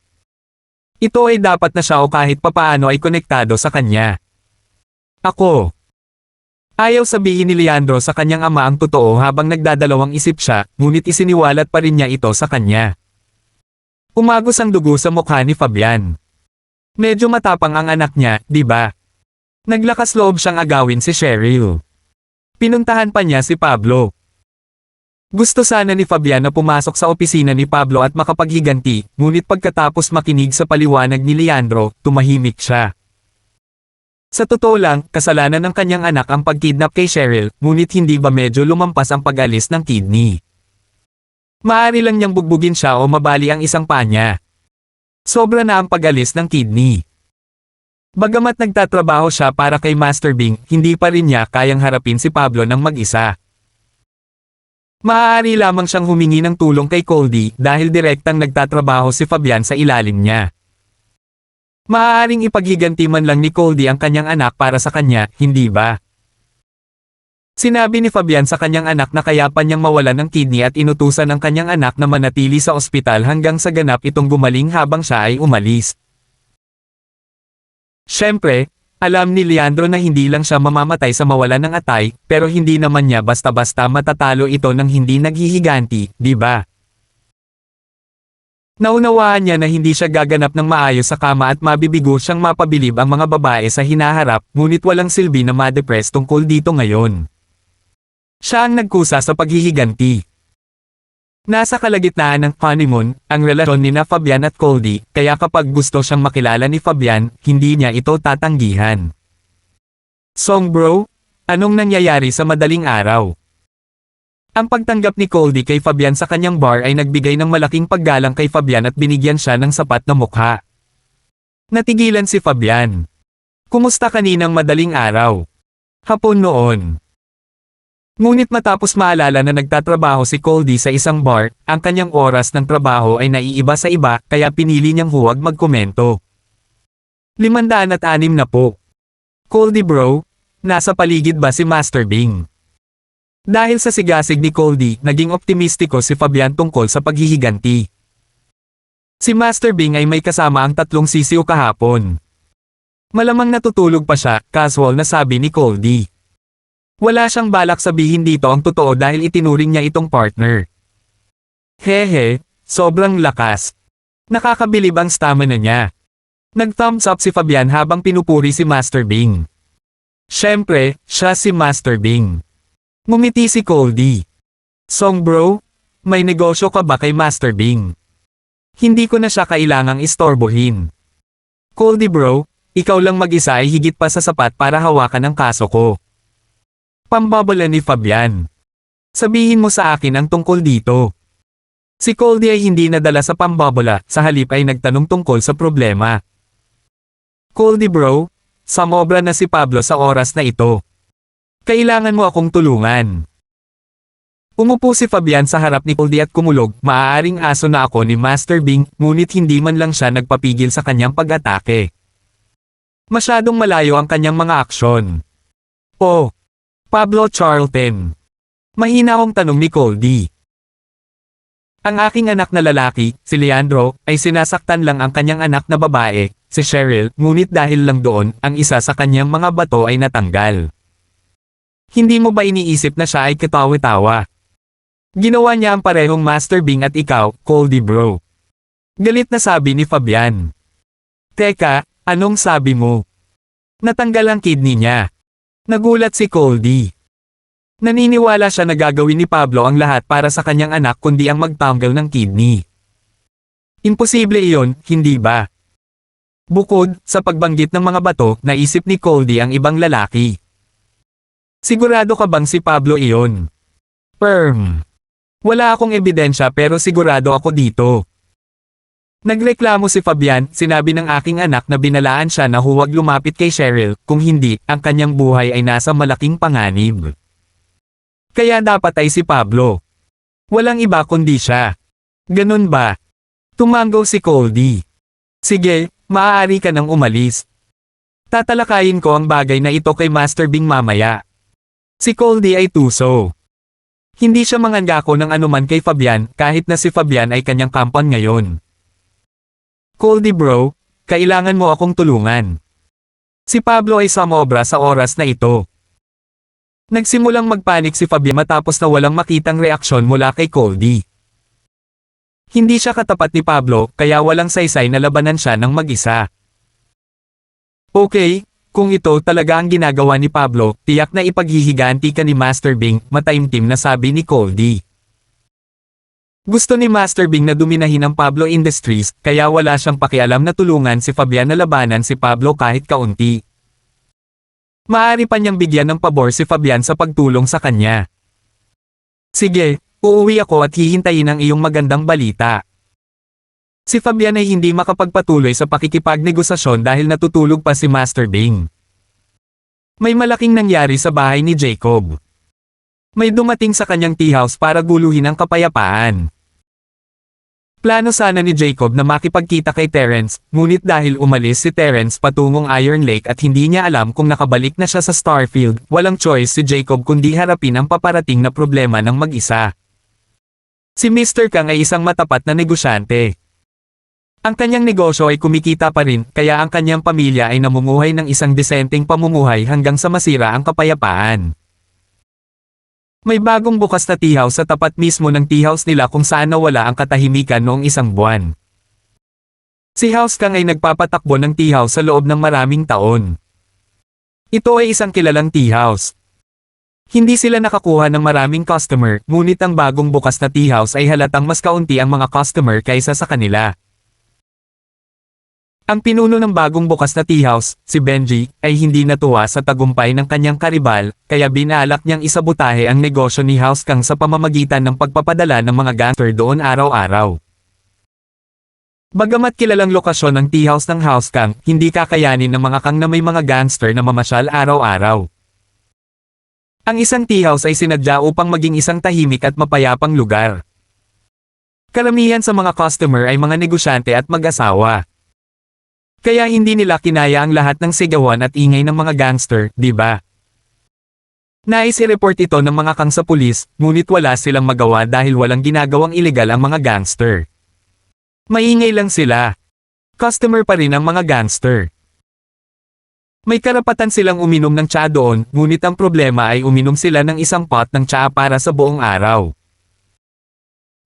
Ito ay dapat na siya o kahit papaano ay konektado sa kanya. Ako. Ayaw sabihin ni Leandro sa kanyang ama ang totoo habang nagdadalawang isip siya, ngunit isiniwalat pa rin niya ito sa kanya. Umagos ang dugo sa mukha ni Fabian. Medyo matapang ang anak niya, di ba? Naglakas loob siyang agawin si Cheryl. Pinuntahan pa niya si Pablo. Gusto sana ni Fabian na pumasok sa opisina ni Pablo at makapaghiganti, ngunit pagkatapos makinig sa paliwanag ni Leandro, tumahimik siya. Sa totoo lang, kasalanan ng kanyang anak ang pagkidnap kay Cheryl, ngunit hindi ba medyo lumampas ang pag-alis ng kidney? Maaari lang niyang bugbugin siya o mabali ang isang paa niya. Sobra na ang pag-alis ng kidney. Bagamat nagtatrabaho siya para kay Master Bing, hindi pa rin niya kayang harapin si Pablo ng mag-isa. Maaari lamang siyang humingi ng tulong kay Coldy dahil direktang nagtatrabaho si Fabian sa ilalim niya. Maaaring ipaghiganti man lang ni Coldy ang kanyang anak para sa kanya, hindi ba? Sinabi ni Fabian sa kanyang anak na kaya pa niyang mawalan ng kidney at inutusan ang kanyang anak na manatili sa ospital hanggang sa ganap itong gumaling habang siya ay umalis. Siyempre, alam ni Leandro na hindi lang siya mamamatay sa mawalan ng atay, pero hindi naman niya basta-basta matatalo ito ng hindi naghihiganti, di ba? Naunawaan niya na hindi siya gaganap ng maayos sa kama at mabibigo siyang mapabilib ang mga babae sa hinaharap, ngunit walang silbi na ma-depress tungkol dito ngayon. Siya ang nagkusa sa paghihiganti. Nasa kalagitnaan ng honeymoon, ang relasyon ni Fabian at Coldy, kaya kapag gusto siyang makilala ni Fabian, hindi niya ito tatanggihan. Song bro, anong nangyayari sa madaling araw? Ang pagtanggap ni Coldy kay Fabian sa kanyang bar ay nagbigay ng malaking paggalang kay Fabian at binigyan siya ng sapat na mukha. Natigilan si Fabian. Kumusta kaninang madaling araw? Hapon noon. Ngunit matapos maalala na nagtatrabaho si Coldy sa isang bar, ang kanyang oras ng trabaho ay naiiba sa iba kaya pinili niyang huwag magkomento. 506 na po. Coldy bro, nasa paligid ba si Master Bing? Dahil sa sigasig ni Coldy, naging optimistiko si Fabian tungkol sa paghihiganti. Si Master Bing ay may kasama ang 3 sisiw kahapon. Malamang natutulog pa siya, casual na sabi ni Coldy. Wala siyang balak sabihin dito ang totoo dahil itinuring niya itong partner. Hehe, sobrang lakas. Nakakabilib ang stamina niya. Nag-thumbs up si Fabian habang pinupuri si Master Bing. Siyempre, siya si Master Bing. Ngumiti si Coldy. Song bro, may negosyo ka ba kay Master Bing? Hindi ko na siya kailangang istorbohin. Coldy bro, ikaw lang mag-isa ay higit pa sa sapat para hawakan ang kaso ko. Pambabala ni Fabian. Sabihin mo sa akin ang tungkol dito. Si Coldy ay hindi nadala sa pambabala, sa halip ay nagtanong tungkol sa problema. Coldy bro, sumobra na si Pablo sa oras na ito. Kailangan mo akong tulungan. Umupo si Fabian sa harap ni Coldy at kumulog, maaaring aso na ako ni Master Bing, ngunit hindi man lang siya nagpapigil sa kanyang pag-atake. Masyadong malayo ang kanyang mga aksyon. Oh, Pablo Charlton. Mahina akong tanong ni Coldy. Ang aking anak na lalaki, si Leandro, ay sinasaktan lang ang kanyang anak na babae, si Cheryl, ngunit dahil lang doon, ang isa sa kanyang mga bato ay natanggal. Hindi mo ba iniisip na siya ay katawa-tawa? Ginawa niya ang parehong Master Bing at ikaw, Coldy bro. Galit na sabi ni Fabian. Teka, anong sabi mo? Natanggal ang kidney niya. Nagulat si Coldy. Naniniwala siya na gagawin ni Pablo ang lahat para sa kanyang anak kundi ang magtanggal ng kidney. Imposible iyon, hindi ba? Bukod sa pagbanggit ng mga bato, naisip ni Coldy ang ibang lalaki. Sigurado ka bang si Pablo iyon? Wala akong ebidensya pero sigurado ako dito. Nagreklamo si Fabian, sinabi ng aking anak na binalaan siya na huwag lumapit kay Cheryl, kung hindi, ang kanyang buhay ay nasa malaking panganib. Kaya dapat ay si Pablo. Walang iba kundi siya. Ganun ba? Tumanggaw si Coldy. Sige, maaari ka nang umalis. Tatalakayin ko ang bagay na ito kay Master Bing mamaya. Si Coldy ay tuso. Hindi siya mangangako ng anuman kay Fabian kahit na si Fabian ay kanyang kampan ngayon. Coldy bro, kailangan mo akong tulungan. Si Pablo ay sumobra sa oras na ito. Nagsimulang magpanik si Fabian matapos na walang makitang reaksyon mula kay Coldy. Hindi siya katapat ni Pablo kaya walang saysay na labanan siya ng mag-isa. Okay. Kung ito talaga ang ginagawa ni Pablo, tiyak na ipaghihiganti ka ni Master Bing, mataimtim na sabi ni Coldy. Gusto ni Master Bing na duminahin ang Pablo Industries, kaya wala siyang pakialam na tulungan si Fabian na labanan si Pablo kahit kaunti. Maaari pa niyang bigyan ng pabor si Fabian sa pagtulong sa kanya. Sige, uuwi ako at hihintayin ang iyong magandang balita. Si Fabian ay hindi makapagpatuloy sa pakikipagnegosasyon dahil natutulog pa si Master Bing. May malaking nangyari sa bahay ni Jacob. May dumating sa kanyang tea house para guluhin ang kapayapaan. Plano sana ni Jacob na makipagkita kay Terence, ngunit dahil umalis si Terence patungong Iron Lake at hindi niya alam kung nakabalik na siya sa Starfield, walang choice si Jacob kundi harapin ang paparating na problema ng mag-isa. Si Mr. Kang ay isang matapat na negosyante. Ang kanyang negosyo ay kumikita pa rin, kaya ang kanyang pamilya ay namumuhay ng isang desenteng pamumuhay hanggang sa masira ang kapayapaan. May bagong bukas na tea house sa tapat mismo ng tea house nila kung saan nawala ang katahimikan noong isang buwan. Si House Kang ay nagpapatakbo ng tea house sa loob ng maraming taon. Ito ay isang kilalang tea house. Hindi sila nakakuha ng maraming customer, ngunit ang bagong bukas na tea house ay halatang mas kaunti ang mga customer kaysa sa kanila. Ang pinuno ng bagong bukas na tea house, si Benji, ay hindi natuwa sa tagumpay ng kanyang karibal, kaya binalak niyang isabotahe ang negosyo ni House Kang sa pamamagitan ng pagpapadala ng mga gangster doon araw-araw. Bagamat kilalang lokasyon ng tea house ng House Kang, hindi kakayanin ng mga Kang na may mga gangster na mamasyal araw-araw. Ang isang tea house ay sinadya upang maging isang tahimik at mapayapang lugar. Karamihan sa mga customer ay mga negosyante at mag-asawa. Kaya hindi nila kinaya ang lahat ng sigawan at ingay ng mga gangster, di ba? Nais i-report ito ng mga Kang sa pulis, ngunit wala silang magawa dahil walang ginagawang ilegal ang mga gangster. Maingay lang sila. Customer pa rin ang mga gangster. May karapatan silang uminom ng tsaa doon, ngunit ang problema ay uminom sila ng isang pot ng tsaa para sa buong araw.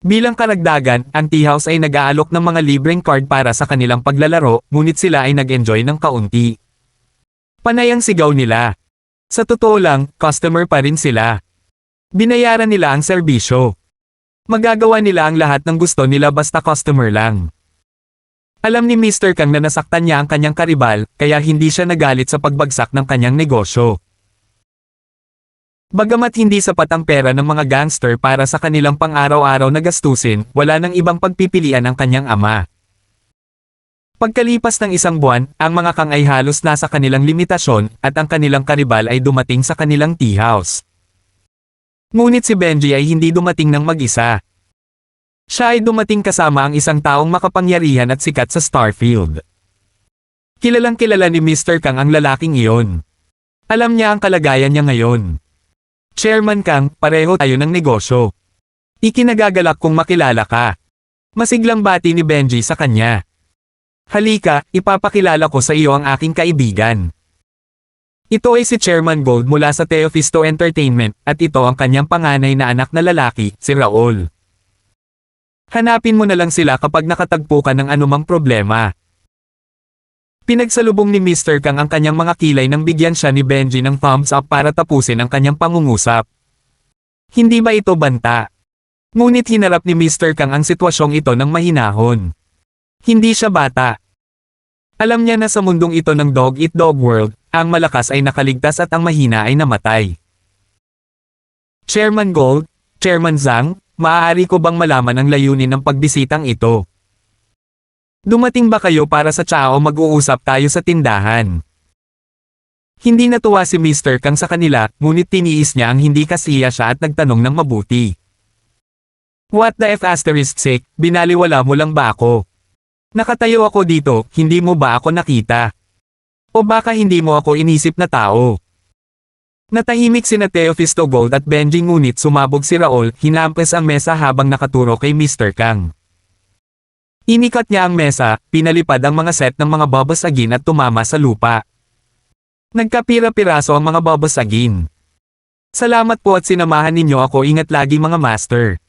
Bilang karagdagan, ang tea house ay nag-aalok ng mga libreng card para sa kanilang paglalaro, ngunit sila ay nag-enjoy ng kaunti. Panay ang sigaw nila. Sa totoo lang, customer pa rin sila. Binayaran nila ang serbisyo. Magagawa nila ang lahat ng gusto nila basta customer lang. Alam ni Mr. Kang na nasaktan niya ang kanyang karibal, kaya hindi siya nagalit sa pagbagsak ng kanyang negosyo. Bagamat hindi sapat ang pera ng mga gangster para sa kanilang pang-araw-araw na gastusin, wala nang ibang pagpipilian ang kanyang ama. Pagkalipas ng isang buwan, ang mga Kang ay halos nasa kanilang limitasyon, at ang kanilang karibal ay dumating sa kanilang tea house. Ngunit si Benji ay hindi dumating ng mag-isa. Siya ay dumating kasama ang isang taong makapangyarihan at sikat sa Starfield. Kilalang kilala ni Mr. Kang ang lalaking iyon. Alam niya ang kalagayan niya ngayon. Chairman Kang, pareho tayo ng negosyo. Ikinagagalak kong makilala ka. Masiglang bati ni Benji sa kanya. Halika, ipapakilala ko sa iyo ang aking kaibigan. Ito ay si Chairman Gold mula sa Teofisto Entertainment, at ito ang kanyang panganay na anak na lalaki, si Raul. Hanapin mo na lang sila kapag nakatagpo ka ng anumang problema. Pinagsalubong ni Mr. Kang ang kanyang mga kilay nang bigyan siya ni Benji ng thumbs up para tapusin ang kanyang pangungusap. Hindi ba ito banta? Ngunit hinarap ni Mr. Kang ang sitwasyong ito ng mahinahon. Hindi siya bata. Alam niya na sa mundong ito ng dog-eat-dog world, ang malakas ay nakaligtas at ang mahina ay namatay. Chairman Gold, Chairman Zhang, maaari ko bang malaman ang layunin ng pagbisitang ito? Dumating ba kayo para sa tsaa o mag-uusap tayo sa tindahan? Hindi natuwa si Mr. Kang sa kanila, ngunit tiniis niya ang hindi kasiya siya at nagtanong ng mabuti. What the f***, binaliwala mo lang ba ako? Nakatayo ako dito, hindi mo ba ako nakita? O baka hindi mo ako inisip na tao? Natahimik sina Teofisto Gold at Benji ngunit sumabog si Raul, hinampas ang mesa habang nakaturo kay Mr. Kang. Inikat niya ang mesa, pinalipad ang mga set ng mga babasagin at tumama sa lupa. Nagkapira-piraso ang mga babasagin. Salamat po at sinamahan ninyo ako, ingat lagi mga master.